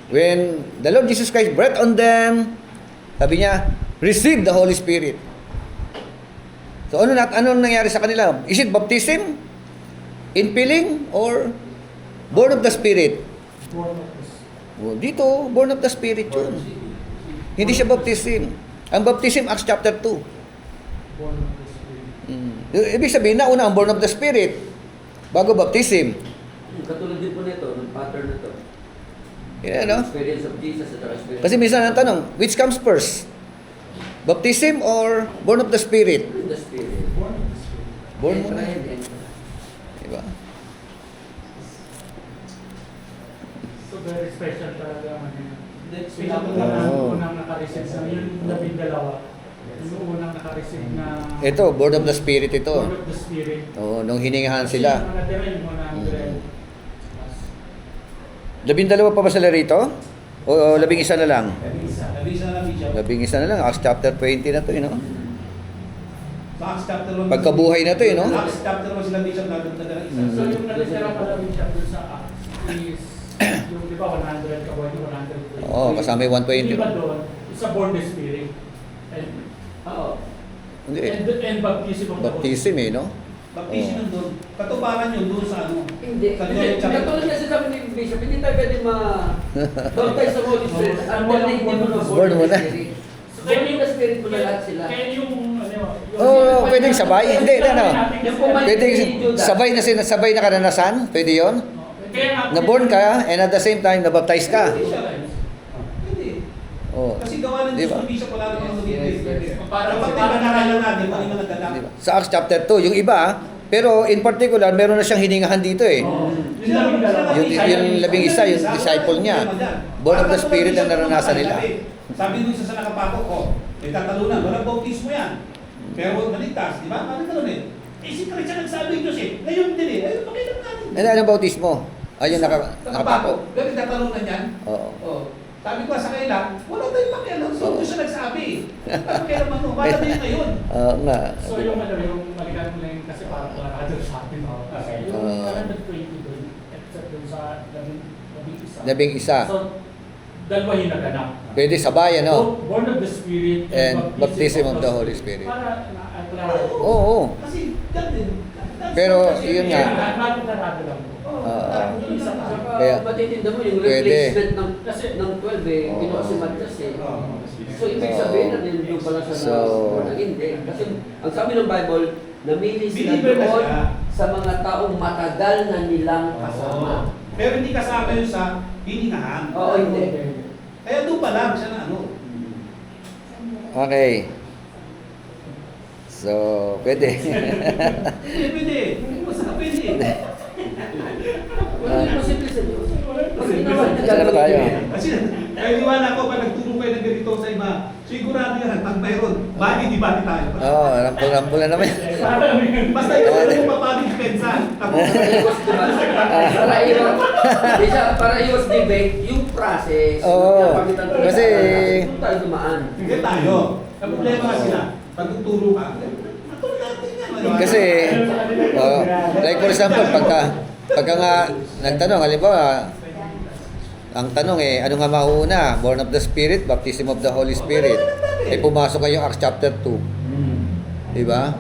When the Lord Jesus Christ breathed on them, sabi niya, receive the Holy Spirit. So anong nangyari sa kanila? Is it baptism? Infilling? Or born of the Spirit? Dito, born of the Spirit yun. Hindi siya baptism. Ang baptism, Acts chapter 2. Ibig sabihin, nauna ang born of the Spirit bago baptism. Katulad din po nito, ng pattern na to. Yeah, no? Experience of Jesus at the experience Kasi minsan ang tanong, which comes first? Baptism or born of the Spirit? of the Spirit. Born Enter muna. and enter. Diba? So very special talaga ang ano yun. Special Yung talaga. unang naka-receive na yung 12. Yung unang naka-receive na Ito, born of the Spirit ito. Word of the Spirit. Oo, nung hiningahan sila. Mga direct, 100. 12 pa ba sila rito? O 11 na lang? Nabisa na bishop. 11 na lang. Acts chapter 20 na to, no? Sa Acts chapter 1. Pagkabuhay na to, no? Acts chapter 1 sila bishop nadagdagan ng isa. So yung nalitira pala rin siya doon sa Acts is yung di ba 100 kawan, 120. Oo, kasama yung 120. Yung iba doon, it's a born the Spirit. And, Oo. Hindi. and baptism of the Holy Baptism, no? Baptism ng doon. Katuparan yun doon sa ano. Hindi. Sa Hindi. Joel chapter Katulad kasi sabi ni Bishop, hindi tayo pwede ma-baptize sa Holy Spirit until hindi mo na Born mo na. Spirit. Born in the Spirit mo na lahat sila. Kaya yung ano, Oo, pwedeng sabay. Hindi, ano? Yung pumalit Pwede ni Judas. sabay na karanasan? Pwede yon? Na-born ka, and at the same time, na-baptize ka. Hindi. Oh. Kasi gawa ng Di Diyos ba? ng bishop wala namang Yes, magiging. yes. Kapag tinanaralan natin, pag yung nagdala. Di ba? Sa Acts chapter 2, yung iba, pero in particular, meron na siyang hiningahan dito Yung 11, yung disciple niya. Born of the Spirit ang naranasan nila. Sabi dun sa nakapako, may tatalunan, walang bautismo yan. Pero maligtas, di ba? Maligtas si Christ ang nagsabi ng Diyos Ngayon din Ayun, pakilang natin. Anong bautismo? Ayun, nakapako. Pero tatalunan yan. Oo. Oh. Sabi ko sa kanila, wala tayong pakialam. So, Diyos siya nagsabi. Pakialam ano, wala tayo ngayon. Oo nga. So yung ano, yung malikan mo lang kasi parang radyo sa atin. Yung 120 doon, except doon sa labing isa. 11. So, dalawa yung naganap. Pwede sabay, ano? Born of the Spirit And baptism of the Holy Spirit. Para na-aclara. Oo. Kasi, ganun. Pero, yun nga. Narado lang po. Yung isa pa. Kaya, Matitinda mo yung pwede. replacement ng 12 kinuha si Matias So, ibig sabihin na yung pala siya na born again. Kasi, ang sabi ng Bible, namili sila Believer na doon sila. sa mga taong matagal na nilang kasama. Pero hindi kasama yun sa hiningahan. Oo, hindi. Kaya doon pa lang siya na ano. Okay. So, pwede. Pwede. Basta pwede. Wala imposible sa Diyos. Pag ginawa niya, Saan na ba tayo? Kasi naniniwala ko pag nagturo kayo ng ganito sa iba, sigurado yan, pag mayroon, bali tayo. Oo, rampol-rampol na naman. Basta ikaw mo papadigpensa. Para iwas debate, yung process. Oo. Pagpagitan ko Kasi- kung tayo dumaan. Hindi tayo. Ang problema nga sila, pag tuturo ka, matulad natin yan. Kasi, like for example, pagka nga nagtanong, halimbawa, ang tanong ano nga mauna? Born of the Spirit, Baptism of the Holy Spirit. Pumasok kayo Acts chapter 2. Diba?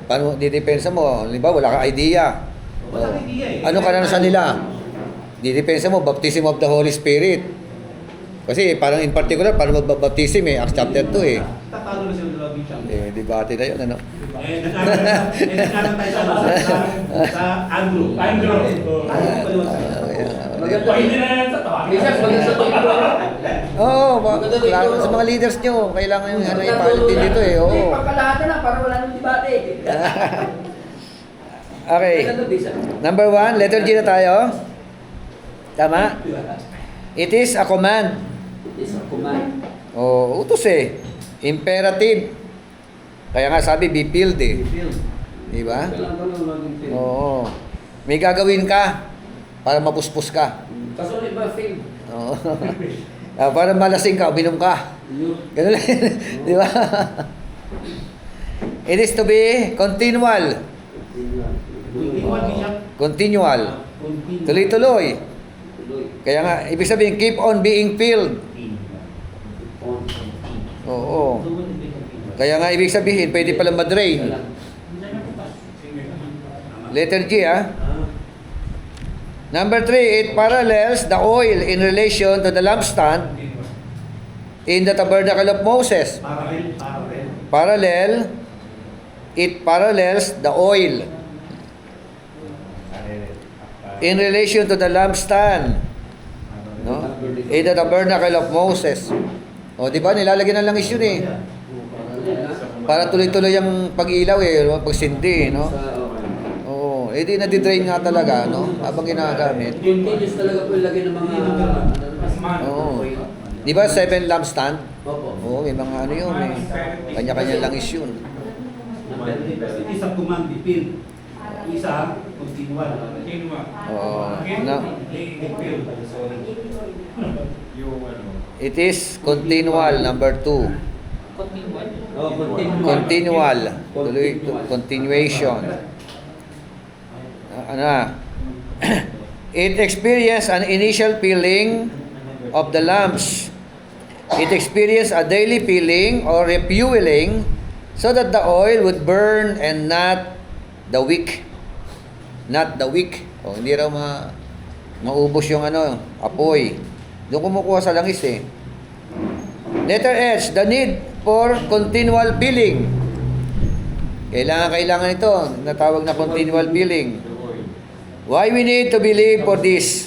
Paano didepensa mo? Halimbawa, wala kang idea. Walang idea eh. Ano karanasan nila? Didepensa mo, Baptism of the Holy Spirit. Kasi parang in particular, paano magbabaptism Acts chapter 2 Tatalo na sila ng lobby siya. debate na yun, ano? Nagkaroon tayo sa Andrew. Andrew. Maganda Pwede na yan sa tawa. Minsan, maganda sa tuyo. Oo, klaro sa mga leaders nyo, kailangan yung ipalitin dito Oo. Pagkalahatan na, para wala nang debate. Okay. Maganda, Bisa. Number 1, letter G na tayo. Tama? It is a command. It is a command. Utos Imperative. Kaya nga sabi, be filled Diba? Kailangan ko lang maging fail. Oo. May gagawin ka para mapuspos ka. Kaso ulit ba fail? Oo. Para malasing ka, uminom ka. Ganun lang. Di ba? It is to be continual. Continual. Tuloy-tuloy. Kaya nga, ibig sabihin, keep on being filled. Oo. Kaya nga, ibig sabihin, pwede palang madrain. Letter G, Number 3, it parallels the oil in relation to the lampstand in the tabernacle of Moses. It parallels the oil in relation to the lampstand, no? In the tabernacle of Moses. Di ba? Nilalagyan ng langis yun para tuloy-tuloy ang pag-ilaw pagsindi, no? Di nadidrain nga talaga, no? Habang ginagamit. Continuous talaga po ilagay ng mga... Di ba 7 lampstand? Opo. May mga ano yun, kanya-kanya langis yun. Isa command dipil. Isa continual. It is continual, number 2. Continual. Tuloy, continuation. It experienced an initial filling of the lamps. It experienced a daily filling or refueling so that the oil would burn and not the wick. Not the wick. Hindi raw maubos yung apoy. Doon kumukuha sa langis Letter H, the need for continual filling. Kailangan ito, natawag na continual filling. Why we need to believe for this?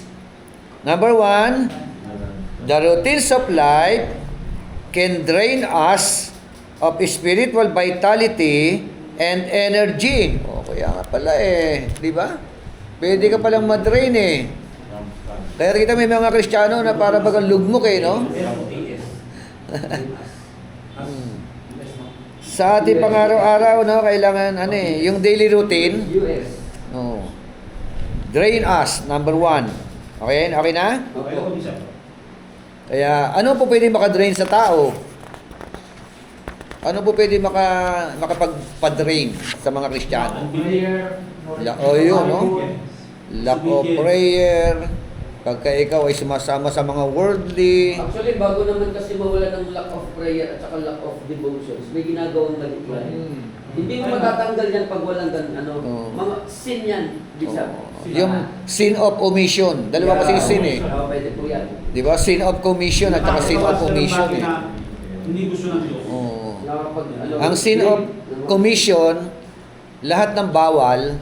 Number 1, the routines of life can drain us of spiritual vitality and energy. Kaya nga pala di ba? Pwede ka palang madrain Kaya kita may mga Kristiyano na para bagang lugmok no? Sa ating pang-araw-araw, no, kailangan yung daily routine. Drain us, number 1. Okay na? Kaya, ano po pwede makadrain sa tao? Ano po pwede makapagpa-drain sa mga Kristiyano? Lack of prayer. Pagka ikaw ay sumasama sa mga worldly. Actually, bago naman kasi mawala ng lack of prayer at saka lack of devotions, may ginagawang daligyan. Hindi mo matatanggal yan pag walang mga sin yan. Yung sin of omission. Dalawa kasi yung sin Pwede po yan. Di ba? Sin of commission at saka sin of omission Hindi gusto ng Diyos. Ang sin of commission, lahat ng bawal,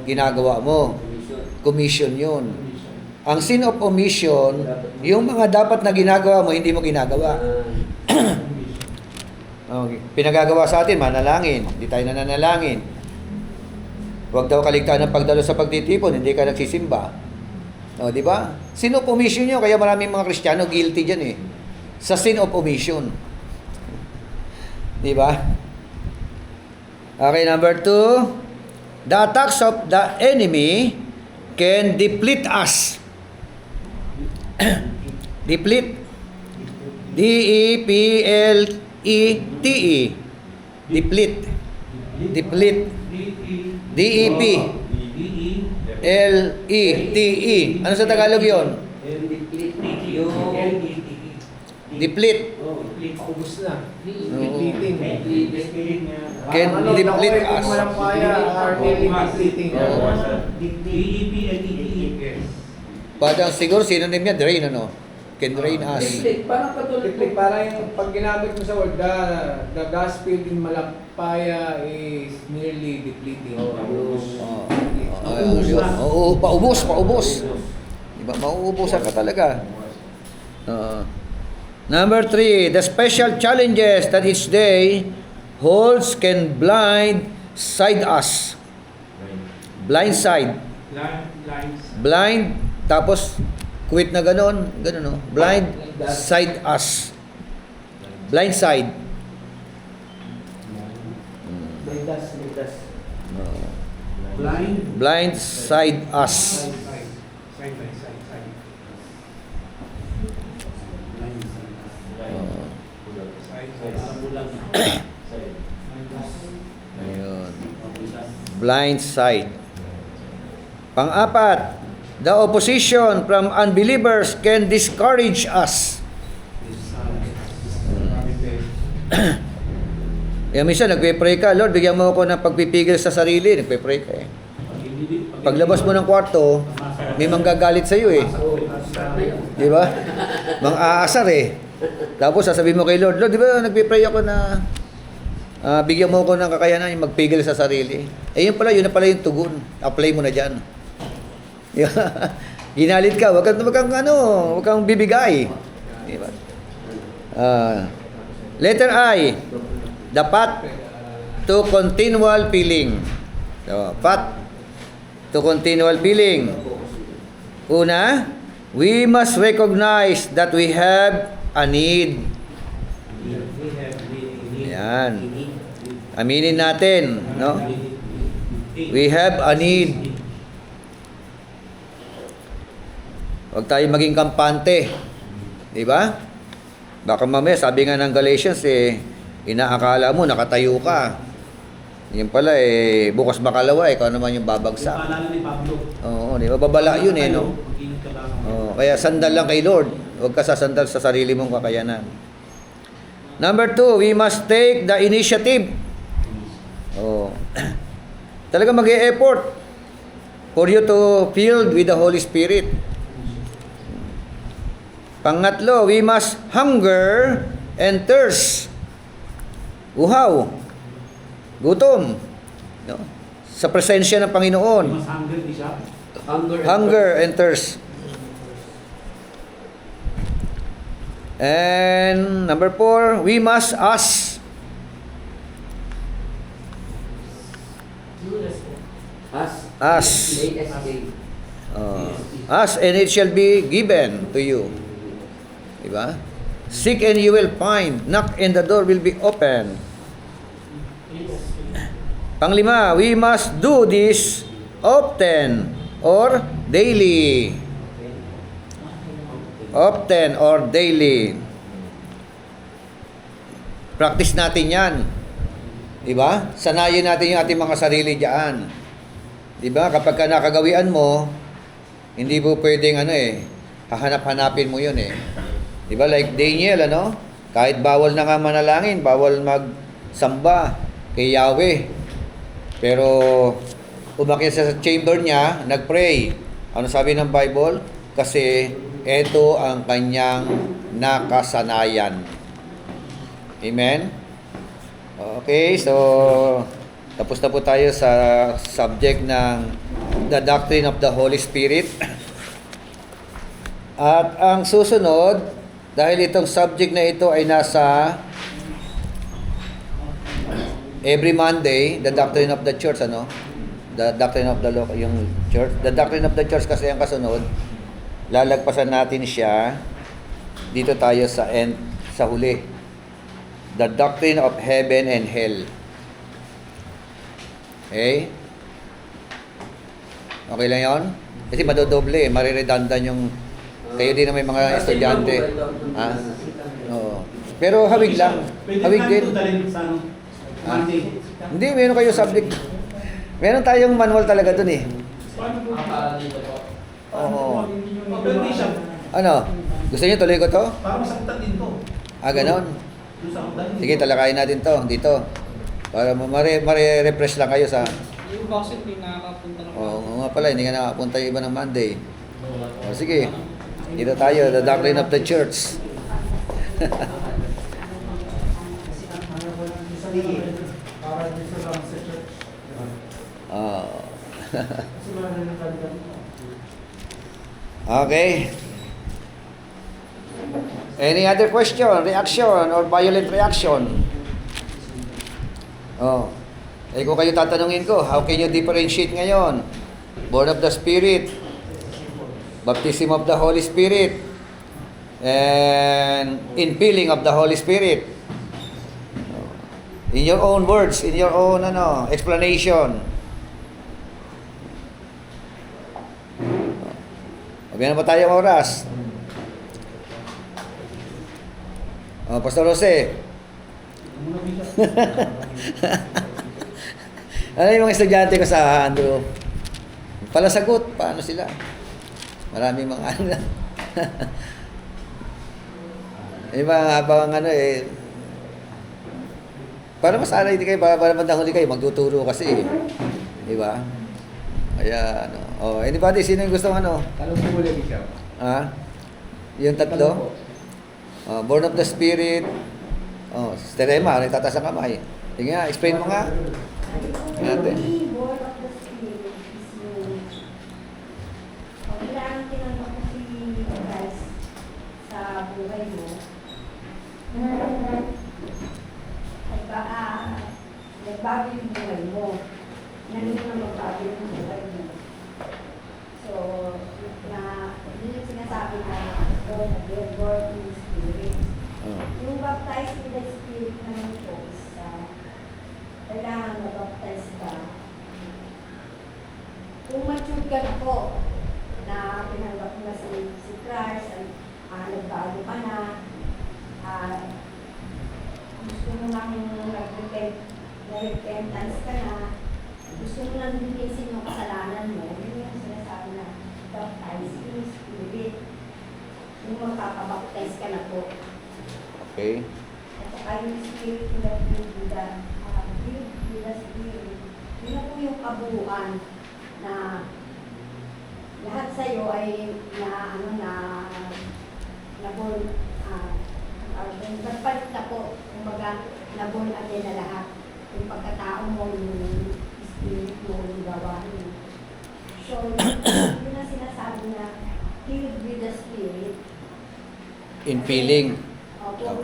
ginagawa mo. Commission yun. Ang sin of omission, yung mga dapat na ginagawa mo, hindi mo ginagawa. Okay. Pinagagawa sa atin, manalangin. Hindi tayo nananalangin. Huwag daw kaligtaan ng pagdalo sa pagtitipon, hindi ka nagsisimba. O, di ba? Sin of omission yun, kaya maraming mga Kristiyano guilty dyan eh. Sa sin of omission. Di ba? Okay, number 2. The attacks of the enemy can deplete us. Deplete. D-E-P-L-E-T-E. Deplete. Deplete. D-E-P. L-E-T-E. Ano sa Tagalog yun? Deplete. Paubos na. Oo. Depleting. Can deplete us. Malampaya are depleting. Parang siguro synonym niya, drain, ano? Can drain us. Parang katulad Deplete, para yung pag ginamit mo sa word, the gas field in Malampaya is nearly depleting. Oo, paubos. Diba? Mauubusan ka talaga. Number 3, the special challenges that each day holds can blind-side us. Blind-side. Blind, tapos quit na ganon, no? Blind-side us. Blind-side. Blind-side us. Ayun. Blind side. Pang-apat, the opposition from unbelievers can discourage us. Yung minsan, nagpe-pray ka, Lord, bigyan mo ako ng pagpipigil sa sarili. Nagpe-pray ka eh. Paglabas mo ng kwarto, may manggagalit sa iyo eh. Di ba? Mang-aasar eh. Tapos sasabihin mo kay Lord, Lord, di ba nagpe-pray ako na bigyan mo ako ng kakayanan yung magpigil sa sarili. Eh yun na pala yung tugon. Apply mo na dyan. Ginalit ka, wag kang bibigay. Di ba? Letter I, the path to continual feeling. So, path to continual feeling. Una, we must recognize that we have a need. Yan. Aminin natin, no? We have a need. Huwag tayo maging kampante. Di ba? Baka mamaya, sabi nga ng Galatians, inaakala mo, nakatayo ka. Yan pala, bukas makalawa, ikaw naman yung babagsak. Paalala ni Pablo. Oo, di ba? Babala yun no? Oo, kaya sandal lang kay Lord. Huwag ka sasandal sa sarili mong kakayanan. Number 2, we must take the initiative. Oh. Talaga mag-e-effort for you to filled with the Holy Spirit. Pangatlo, we must hunger and thirst. Uhaw. Gutom. No? Sa presensya ng Panginoon. Mas hungry di siya. Hunger and thirst. And number 4, we must ask. Ask. Ask and it shall be given to you. Diba? Seek and you will find. Knock and the door will be open. Panglima, we must do this often or daily. Often or daily. Practice natin yan. Diba? Sanayin natin yung ating mga sarili diyan. Diba? Kapag ka nakagawian mo, hindi po pwedeng hahanap-hanapin mo yun eh. Diba? Like Daniel, kahit bawal na nga manalangin, bawal magsamba kay Yahweh. Pero umakyat sa chamber niya, nagpray. Ano sabi ng Bible? Kasi ito ang kanyang nakasanayan. Amen? Okay, so tapos na po tayo sa subject ng the doctrine of the Holy Spirit. At ang susunod, dahil itong subject na ito ay nasa every Monday, the doctrine of the church, ano? The doctrine of the law, yung church. The doctrine of the church kasi ang kasunod, lalagpasan natin siya. Dito tayo sa end, sa huli. The doctrine of heaven and hell. Okay? Okay lang yon? Kasi madodoble, mariredundan yung kayo din na may mga estudyante. Ha? Oo. Pero hawig lang. Pwede Hawig namin din. ito dalhin sa ano? Monday. Hindi, meron kayo subject. Meron tayong manual talaga dun eh. Paano po? Oo. Pwede siya. Ano? Gusto niyo tuloy ko to? Para masakitan din to. Ah, ganon. Doon sa dalhin. Sige, talakayin natin to dito. Para mare-refresh lang kayo sa... Yung bakit may nakakapunta ng Oo nga pala, hindi ka nakapunta yung iba ng Monday. O sige, dito tayo, the doctrine of the church. Oh. Okay. Any other question, reaction, or violent reaction? Oh. Eh kung kayo tatanungin ko, how can you differentiate ngayon? Born of the Spirit, baptism of the Holy Spirit, and infilling of the Holy Spirit. In your own words, in your own explanation. Mabigyan na ba tayo ng oras? Oh, Pastor Jose. Ano yung mga estudyante ko sa Andrew? Pala sagot, paano sila? Marami mga ano na. Yung mga habang para masanay din kayo, para bandang huli kayo, magtuturo kasi. Di ba? Kaya, anybody, sino yung gusto Tanong po ulit, Bishop. Ha? Yung tatlo? Born of the Spirit. Sister Emma, nagtataas ang kamay. Sige nga, explain mo nga. Natin. Born of the Spirit is yung kailangan tinanong ko si Christ sa buhay mo. Nagbago yung buhay mo. Nandito na magbago yung buhay mo. So, yun yung sinasabi na born in the Spirit. Yung baptized in the Spirit naman po is kailangan mag-baptize ka. Kung mature ka na po, na pinanggap mo na si Christ, nagbago ka na, gusto mo nang nag-repentance ka na, gusto mo nang linisin yung kasalanan mo, yun yung sinasabi na baptize in the Spirit. Yung magpapabaptize ka na po. Okay. At saka yung Spirit na Buddha, Buddha Spirit, yun na po yung kabuuan na lahat sa'yo ay na-born, nagpalit na po, kumbaga, na-born again na lahat. Yung pagkatao mo, yung spirit mo, yung gawain mo. So, yun ang sinasabi na filled with the Spirit. In feeling. Kung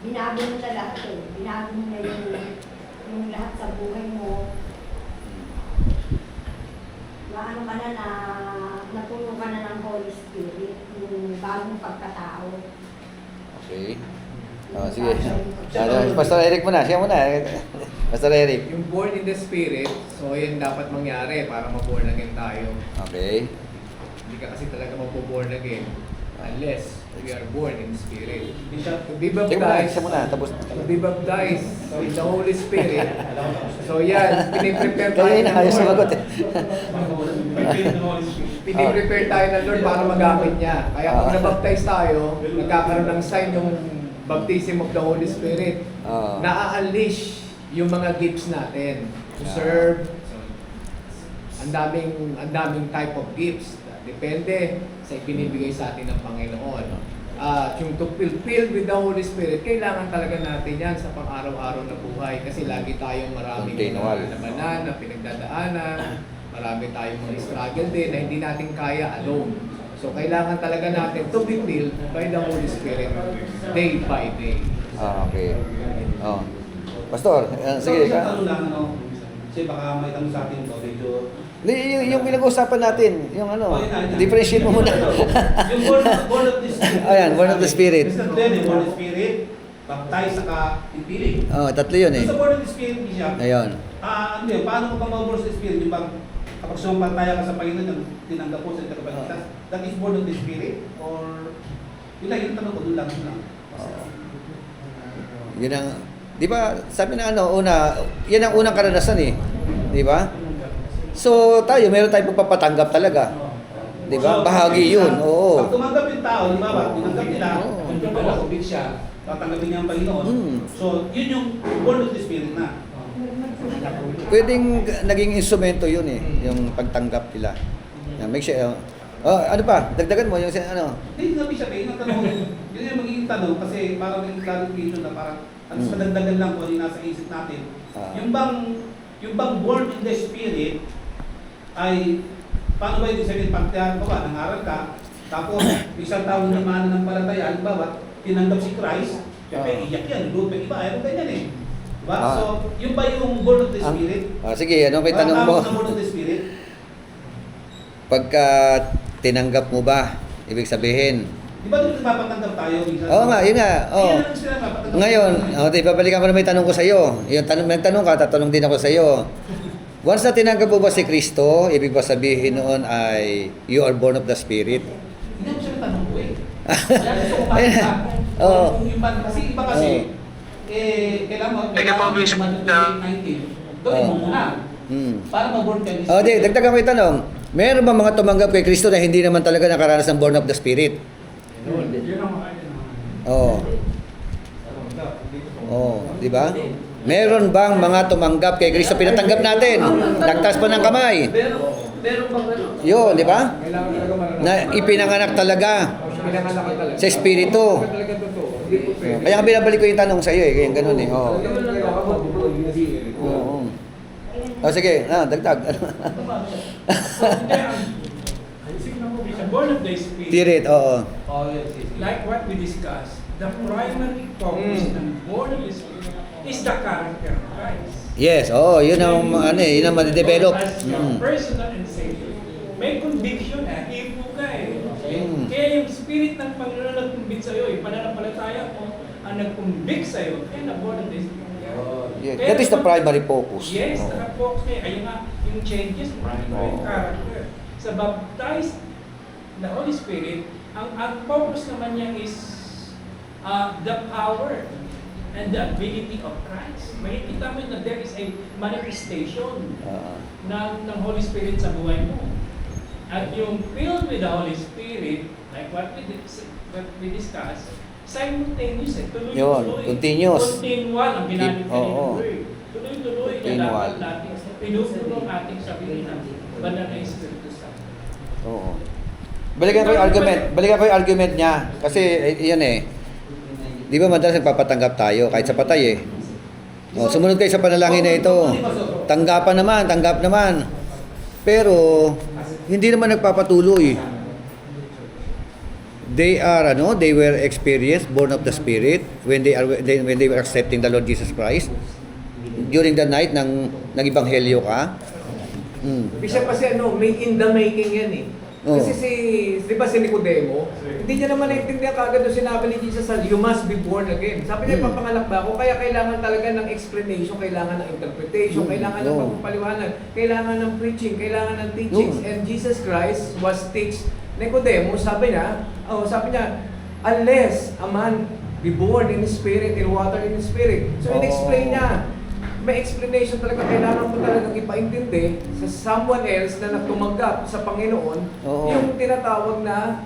binago mo na lahat binago mo na yung lahat sa buhay mo. Maano ka na napuno ka na ng Holy Spirit, yung bagong pagkatao. Okay. Sige. Pastor Eric muna. Siya muna. Pastor Eric. Yung born in the Spirit, so yan dapat mangyari para ma-born again tayo. Okay. Hindi ka kasi talaga mapo-born again unless we are born in the Spirit. Bishop. To be Siya muna. baptized, Siya muna. Tapos. to be baptized in the Holy Spirit. So yan, piniprepare tayo Kaya ng na. Ayaw sumagot Lord. eh. Piniprepare tayo ng Lord para magamit niya. Kaya pag nabaptize tayo, nagkakaroon ng sign yung baptism of the Holy Spirit. Na-unleash yung mga gifts natin to serve. So, ang daming type of gifts. Depende sa ibinibigay sa atin ng Panginoon. Yung to fulfill with the Holy Spirit, kailangan talaga natin yan sa pang-araw-araw na buhay kasi lagi tayong maraming Continual. labanan na pinagdadaanan, marami tayong mga struggle din na hindi natin kaya alone. So So kailangan talaga natin to be filled by the Holy Spirit day by day. Okay. Oh. Pastor, sige Isang ka. tanong lang, kasi baka may tanong sa atin ito, medyo... Yung pinag-uusapan natin, yung ano, yun na. differentiate mo muna. Yung born of the Spirit. Ayan, born of the Spirit. Mr. Glenn, born of the Spirit, baptize saka ipiling. Oh, tatlo yun eh. Sa born of the Spirit, Bishop, Ayun. ano yun, paano ka maborn of the Spirit? Yung bang, kapag sumampantaya ka sa Panginoon, yung tinanggap po sa tagapagligtas, that is born of the Spirit? Or, yun lang, yung tanong ko, doon lang. Yun ang, di ba, sabi na ano, yan ang unang karanasan eh. Di ba? So, tayo, meron tayong pagpapatanggap talaga. Di ba? Bahagi yun, oo. Pag tumanggap yung tao, di ba ba, tinanggap nila, Oo. kung nakakubig siya, tatanggapin niya ang Panginoon. So, yun yung born of the Spirit na. Pwedeng naging instrumento yun eh, yung pagtanggap nila. Make sure, ano pa, dagdagan mo yung ano. Hindi namin siya kayo, tanong, yun yung magiging tanong kasi parang may clarification na parang sa dagdagan lang kung ano yung nasa isip natin. Yung bang born in the Spirit ay paano ba yung sabihin pagtiyan ko ba, nangaral ka, tapos isang taon naman ng palataya, halimbawa, tinanggap si Christ, siyempre iyak yan, lupa iba, ayaw ganyan eh. Diba? So, yung ba yung born of the Spirit? Sige, ano may tanong mo? Tawag na born of the Spirit? Pagka tinanggap mo ba, ibig sabihin, Di ba doon mapatanggap tayo? oo nga, yun nga. Kaya lang sila mapatanggap. Ngayon, babalikan ko na may tanong ko sa iyo. Yung nagtanong ka, tatanong din ako sa iyo. Once na tinanggap mo ba si Kristo, ibig ba sabihin noon ay you are born of the Spirit? Hindi mo siya tanong ko eh. Kaya gusto ko makita. Oo. Kasi iba kasi, kailangan mo 19. Gawin mo muna. Para mag-born ka ni Di, dagdagan ko yung tanong. Meron ba mga tumanggap kay Kristo na hindi naman talaga nakaranas ng born of the Spirit? Oo. Di ba? Meron bang mga tumanggap kay Kristo? Pinatanggap natin. Nagtaas pa ng kamay. Meron bang ano? Yun, di ba? Kailangan talaga mananap. Na ipinanganak talaga Pinanganak ka talaga. sa Espiritu. Talaga totoo. Hindi po pwede. Kaya nga binabalik ko yung tanong sa iyo eh. Kaya ganun eh. Oo. Sige, dagdag. Born of the Spirit. Spirit, oo. Like what we discussed, the primary focus ng born of the Spirit is the character of Christ. Yes, yun ang yun ang ma-develop. As your personal and Savior. May conviction ipo ka eh. Kaya yung Spirit ng Panginoon nag-convict sa'yo, yung pananampalataya mo ang nag-convict sa'yo, kaya na-born of the Spirit. Yeah, that is the primary focus. Yes, Oo. naka-focus na ayun nga, yung changes, yung character. Sa baptized the Holy Spirit, ang focus naman niya is the power and the ability of Christ. Makikita mo na there is a manifestation ng Holy Spirit sa buhay mo. At yung filled with the Holy Spirit, like what we discussed, simultaneous tuloy-tuloy. Yun, continuous. Continual ang ginamit Oo. kanina word. Tuloy-tuloy na Continual. dapat natin pinupuno ang ating sarili ng banal na Espiritu Santo. Oo. Balikan ko yung argument niya. Kasi, yun eh. Di ba madalas nagpapatanggap tayo kahit sa patay eh. Sumunod kayo sa panalangin na ito. Tanggap naman. Pero, hindi naman nagpapatuloy. They were experienced, born of the Spirit, when they were accepting the Lord Jesus Christ. During the night, nag-ibanghelyo ka. Bishop kasi may in the making yan eh. Kasi di ba si Nicodemo, hindi niya naman naintindihan kagad yung sinabi ni Jesus, you must be born again. Sabi niya, papangalak ba ako? Kaya kailangan talaga ng explanation, kailangan ng interpretation, kailangan ng pagpapaliwanag, kailangan ng preaching, kailangan ng teachings. And Jesus Christ was teach Nicodemo, sabi niya, unless a man be born in spirit, in water, in spirit. So in-explain niya, may explanation talaga, kailangan mo talagang ipaintindi sa someone else na nagtumanggap sa Panginoon yung tinatawag na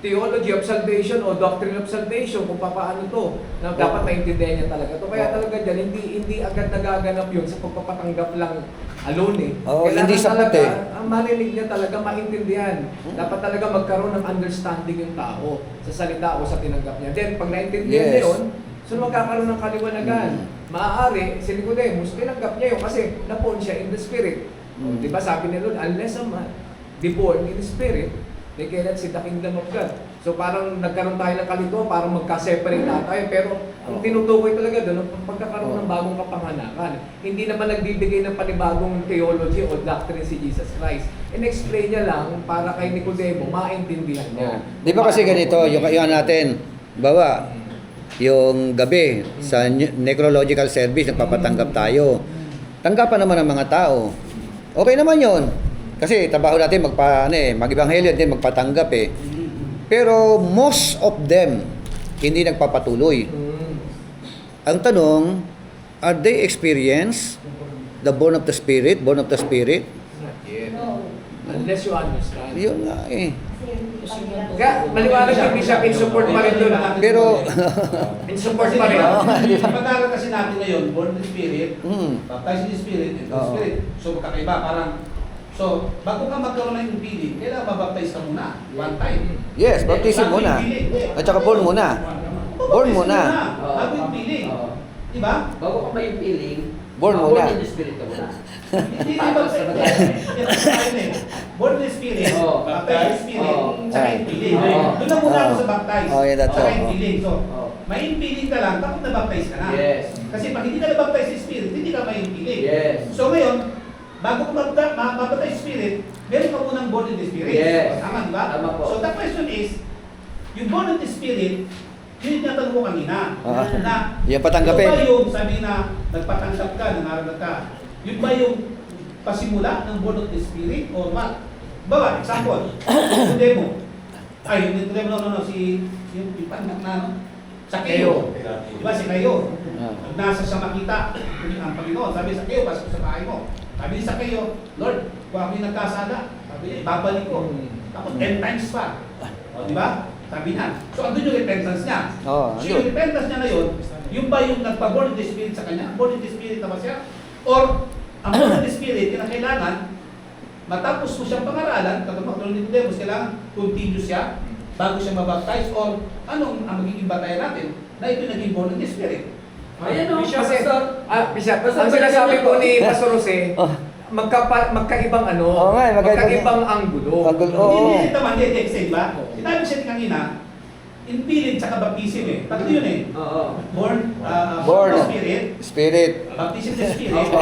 theology of salvation o doctrine of salvation kung paano to na dapat maintindihan niya talaga to. Kaya talaga dyan, hindi agad nagaganap yun sa pagpapatanggap lang alone eh. Kailangan hindi sapat talaga, eh. ang marinig niya talaga maintindihan. Dapat talaga magkaroon ng understanding yung tao sa salita o sa tinanggap niya. Then pag naintindihan niya yun, so magkakaroon ng kaliwanagan. Maaari, si Nicodemus, tinanggap niya yun kasi napon siya in the Spirit. Diba sabi ni Lord, unless a man be born in spirit, they cannot see the kingdom of God. So parang nagkaroon tayo ng kalito, parang magka-separate na tayo. Pero ang tinutukoy talaga doon, ang pagkakaroon ng bagong kapanganakan. Hindi naman nagbibigay ng panibagong theology o doctrine si Jesus Christ. In-explain niya lang para kay Nicodemo, maintindihan niya. Di ba kasi ganito, yung natin, bawa, yung gabi sa necrological service, nagpapatanggap tayo. Tanggapan naman ng mga tao. Okay naman yon. Kasi trabaho natin mag-ebanghelyo din, magpatanggap eh. Pero most of them, hindi nagpapatuloy. Ang tanong, are they experience the born of the Spirit? Born of the Spirit? Not yet. Unless you understand. Yun nga eh. Kaya maliwanag yung Bishop, in support pa rin doon. Pero, In support pa rin. Pag-aaral kasi natin ngayon, born in the Spirit, baptized in the Spirit, and the Spirit. So magkakaiba, parang, so bago ka magkaroon ng feeling, kailangan mabaptize ka muna, one time. yes, baptism muna. At saka born muna. Born muna. Bago yung feeling. Diba? Bago ka may feeling, Born muna. Born in the spirit ka muna. Hindi ba born in the Spirit, baptized in the Spirit, saka yung feeling. Doon na muna ako sa baptize. Saka yung feeling. So, may feeling ka lang, tapos na-baptize ka na. Yes. Kasi pag hindi ka na-baptize sa Spirit, hindi ka may feeling. Yes. So ngayon, bago ka mabaptize sa Spirit, meron ka munang born in the Spirit. Yes. Tama, di ba? Tama po. So the question is, yung born in the Spirit, yun yung tinatanong ko kanina. Na, Yung patanggapin. Yung ba yung sabi na nagpatanggap ka, nangaral ka, yun ba yung pasimula ng born of the Spirit or what? Bawa, example, Nicodemo. Ay, Nicodemo, no, si yung panak na, no? Sakeo. Diba si Sakeo? Nasa sa makita, ang Panginoon, sabi sa Sakeo, pasok sa bahay mo. Sabi ni Sakeo, Lord, kung ako yung nagkasala, sabi niya, ibabalik ko. Tapos 10 times pa. O, di ba? Sabi niya. So, andun yung repentance niya. Oh, So, yung repentance niya na yun, yung ba yung nagpa-born in the Spirit sa kanya? Born in the Spirit na ba siya? Or, ang born in the Spirit, yung kailangan, matapos mo siyang pangaralan, kapag magkaroon ni Nicodemus, kailangan continue siya bago siya mabaptize, or anong ang magiging batayan natin na ito naging born in the Spirit? Ayan o, Kasi, Pastor. Bishop, ang sinasabi po ni Pastor Jose, magkaibang ano, Oo nga, magkaibang anggulo. Hindi naman, hindi, di ba? Sinabi siya kanina, in feeling tsaka baptism eh. Tatlo yun eh. Oo. Born Born. of the Spirit, Spirit. baptism in the Spirit, Opo.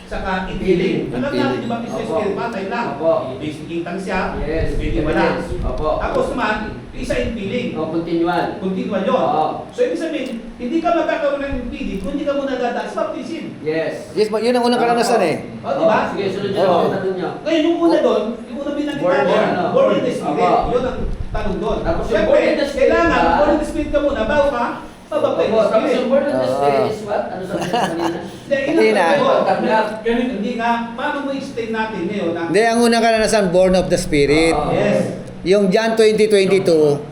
saka in feeling. Alam In natin feeling. yung baptism in the Opo. Spirit, patay lang. Opo. Basic tongue siya, Yes. feeling wala. Opo. Tapos naman, isa in feeling. O, continual. Continual yun. Oo. So, ibig sabihin, hindi ka magkakaroon ng feeling kung hindi ka muna dadaan sa baptism. Yes. Yes, yun ang unang karanasan eh. O, di ba? Sige, sunod nyo Oo. ang tanong nyo. Ngayon, yung una doon, yung una binanggit Born natin, ano? born in the Spirit. Opo. Yun ang tanong doon. Tapos yung Siyempre, born in the Spirit kailangan, ba? born in the Spirit ka muna, bago ka, mabaptay Opo, in the tapos Spirit. yung born of the spirit Oo. is what? Ano sabi ko kanina? Hindi na. Tanggap. Hindi nga, paano mo explain natin ngayon na, Hindi, ang unang karanasan, born of the Spirit. Oo. yes, Yung John 20:22,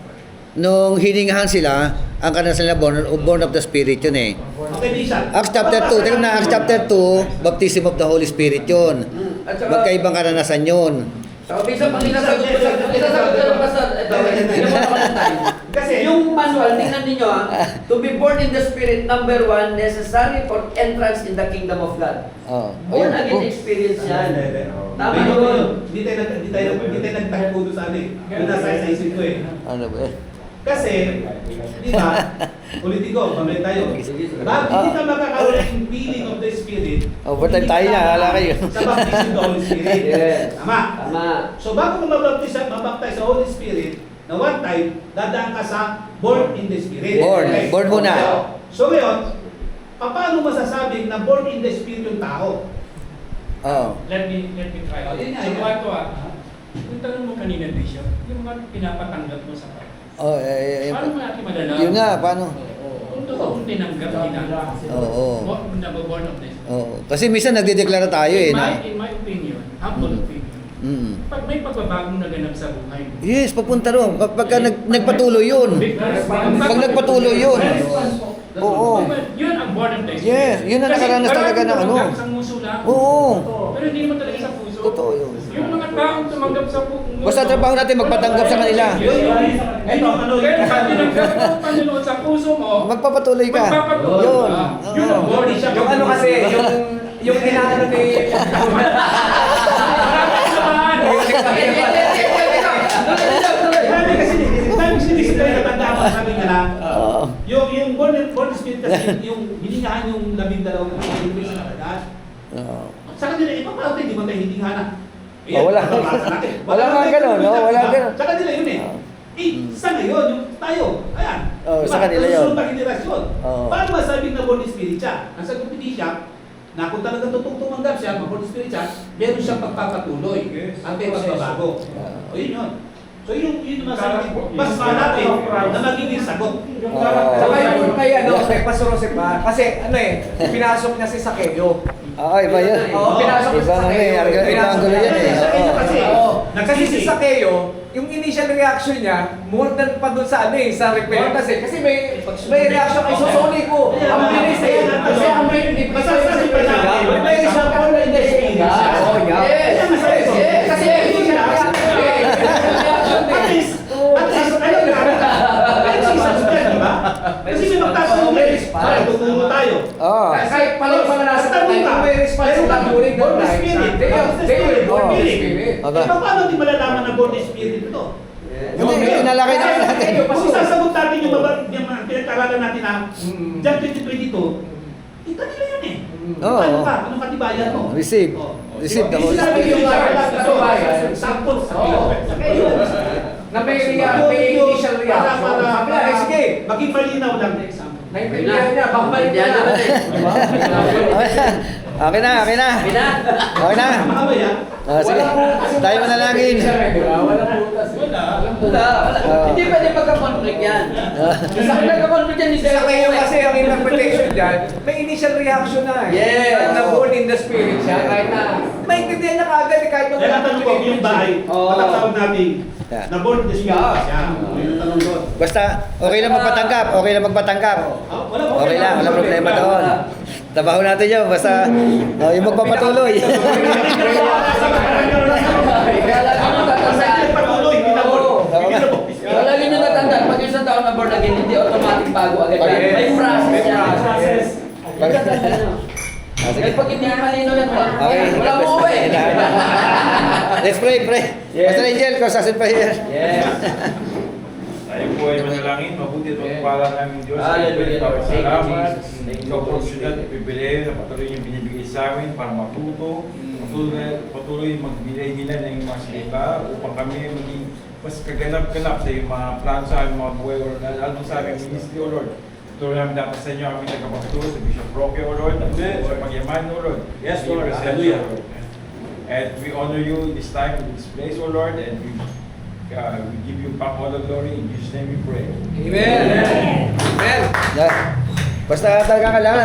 nung hiningahan sila, ang karanasan nila, born of the Spirit yun eh. okay, Bishop. Acts chapter 2, tingnan na Acts chapter 2, baptism of the Holy Spirit yun. At saka, Magkaibang karanasan yun. so, bisa pang inasagot ko sa Pastor, ito, hindi mo naman ang time. Kasi, Yung manual, tingnan ninyo to be born in the Spirit, number 1, necessary for entrance in the kingdom of God. Oh. Born again experience yan. Tama Ayun, yun. Hindi tayo nagtagpo doon sa ano eh. Yung nasa isip ko eh. Ano ba? Kasi, di ba, politiko, pamilya tayo. Bakit hindi ka makakaroon ng feeling of the Spirit? Overtime tayo na, hala kayo. Sa baptism of the Holy Spirit. Yes. Tama. Tama. So bago ka mabaptize sa Holy Spirit, na one time, dadaan ka sa born in the Spirit. Born muna. So ngayon, paano masasabing na born in the Spirit yung tao? Oh. Let me try. Oh, yun nga, Sa yun. kwarto kung tanong mo kanina, Bishop, yung mga pinapatanggap mo sa kwarto. Oh, Paano mo natin malalaman? yun nga, paano? Kung totoong tinanggap nila. Oo. Born of this. Oo. Kasi minsan nagdedeklara tayo eh. In my opinion, humble opinion, pag may pagbabagong naganap sa buhay mo, Yes, papunta ron. Pagka nagpatuloy yun. Pag nagpatuloy yun. Oo. Yun ang born of this. Yes, yun ang nakaranas talaga ng ano. Sa puso lang. Oo. Pero hindi mo talaga sa puso. Totoo yun. Yung mga taong tumanggap sa puso. Basta trabaho natin magpatanggap sa kanila. Kaya pag tinanggap mo ang Panginoon sa puso mo, Magpapatuloy ka. magpapatuloy Yun. ka. Yun ang Oo. body siya. Yung ano kasi, yung inaano ni... Maraming samahan. kasi yung hiningahan yung 12 na sa kagad. Oo. Sa kanila, paano tayo, di ba tayo hiningahan na? Oh, wala. Wala nga ganun, no? Wala ganun. Sa kanila yun eh. Sa ngayon, yung tayo, ayan. Oh, sa kanila yun. Susunod na generasyon. Oo. Paano masabing na born spirit siya? Ang sagot ni siya, na kung talagang totoong tumanggap siya, born spirit siya, meron siyang pagpapatuloy. Ang may pagbabago. O yun yun. So yun naman mas malapit na magiging sagot. Saka yung kay Pastor Jose pa, kasi pinasok niya si Sakeo. Iba yun. Oo, pinasok niya si Ibang Sakeo. ibang gulo yan eh. Kasi si Sakeo, yung initial reaction niya, more than pa doon sa sa repentance eh. Kasi may reaction kay Sosoli ko. Ang bilis eh. Kasi ang may Masasabi pa natin. may example na hindi siya. Oo, yeah. Kasi initial reaction eh. At least, ayun na. Ayun si Sasukyan, di ba? Kasi may magtatanong para tutulong tayo. Oo. Kahit palang nasa tatay, kung may response sila during the Born night, spirit. they will born Oh. spirit. Aba. Paano di malalaman na born spirit ito? Hindi, tinalakay naman natin. Kung sasagot natin yung pinag-aralan natin na John 20:22, kanila yun eh. Oo. Ano ka? Anong katibayan mo? Receive. Receive the Holy Sinabi Spirit. yung katibayan, sample sa Na may initial reaction. Sabi niya, sige, maging malinaw lang. naintindihan niya, baka Maintindihan naman eh. Okay na. Okay na. Makaway ha? Sige. Tayo manalangin. Wala. Hindi pwede magka-conflict yan. Sa nagka-conflict yan, hindi Sa kayo kasi ang interpretation dyan, may initial reaction na eh. Yes. Na born in the spirit siya, kahit na maintindihan niya kaagad kahit na Kaya tanong ko, yung bahay, matatawag natin Yeah. na born in the spirit siya. Yung tanong doon. Basta okay lang magpatanggap. Okay lang magpatanggap. Okay lang. Walang problema doon. Trabaho natin yun. Basta yung magpapatuloy. Patuloy, Lagi nyo natandaan, pag isang taon na born again, hindi automatic bago agad yan. May process yan. Kasi pag hindi malinaw yan, wala mo uwi. Let's pray. Pastor Angel, cause prayer. Yes. Tayo po ay manalangin, mabuti at magpapala namin Diyos. Hallelujah. Thank you, Salamat. Jesus. Thank you, Ikaw po Lord. siyudad at pipili na patuloy yung binibigay sa amin para matuto. Patuloy magbigay-gila ng mga salita upang kami maging mas kaganap-ganap sa iyong mga plano sa aming mga buhay. Lalo sa aming ministry, O Lord. Tuloy namin dapat sa inyo aming tagapagturo sa Bishop Roque, O Lord. At sa Pagyaman, O Lord. Yes, Lord. Hallelujah. And we honor you this time in this place, O Lord. And we give you back all the glory. In Jesus' name we pray. Amen. Amen. Basta talaga kailangan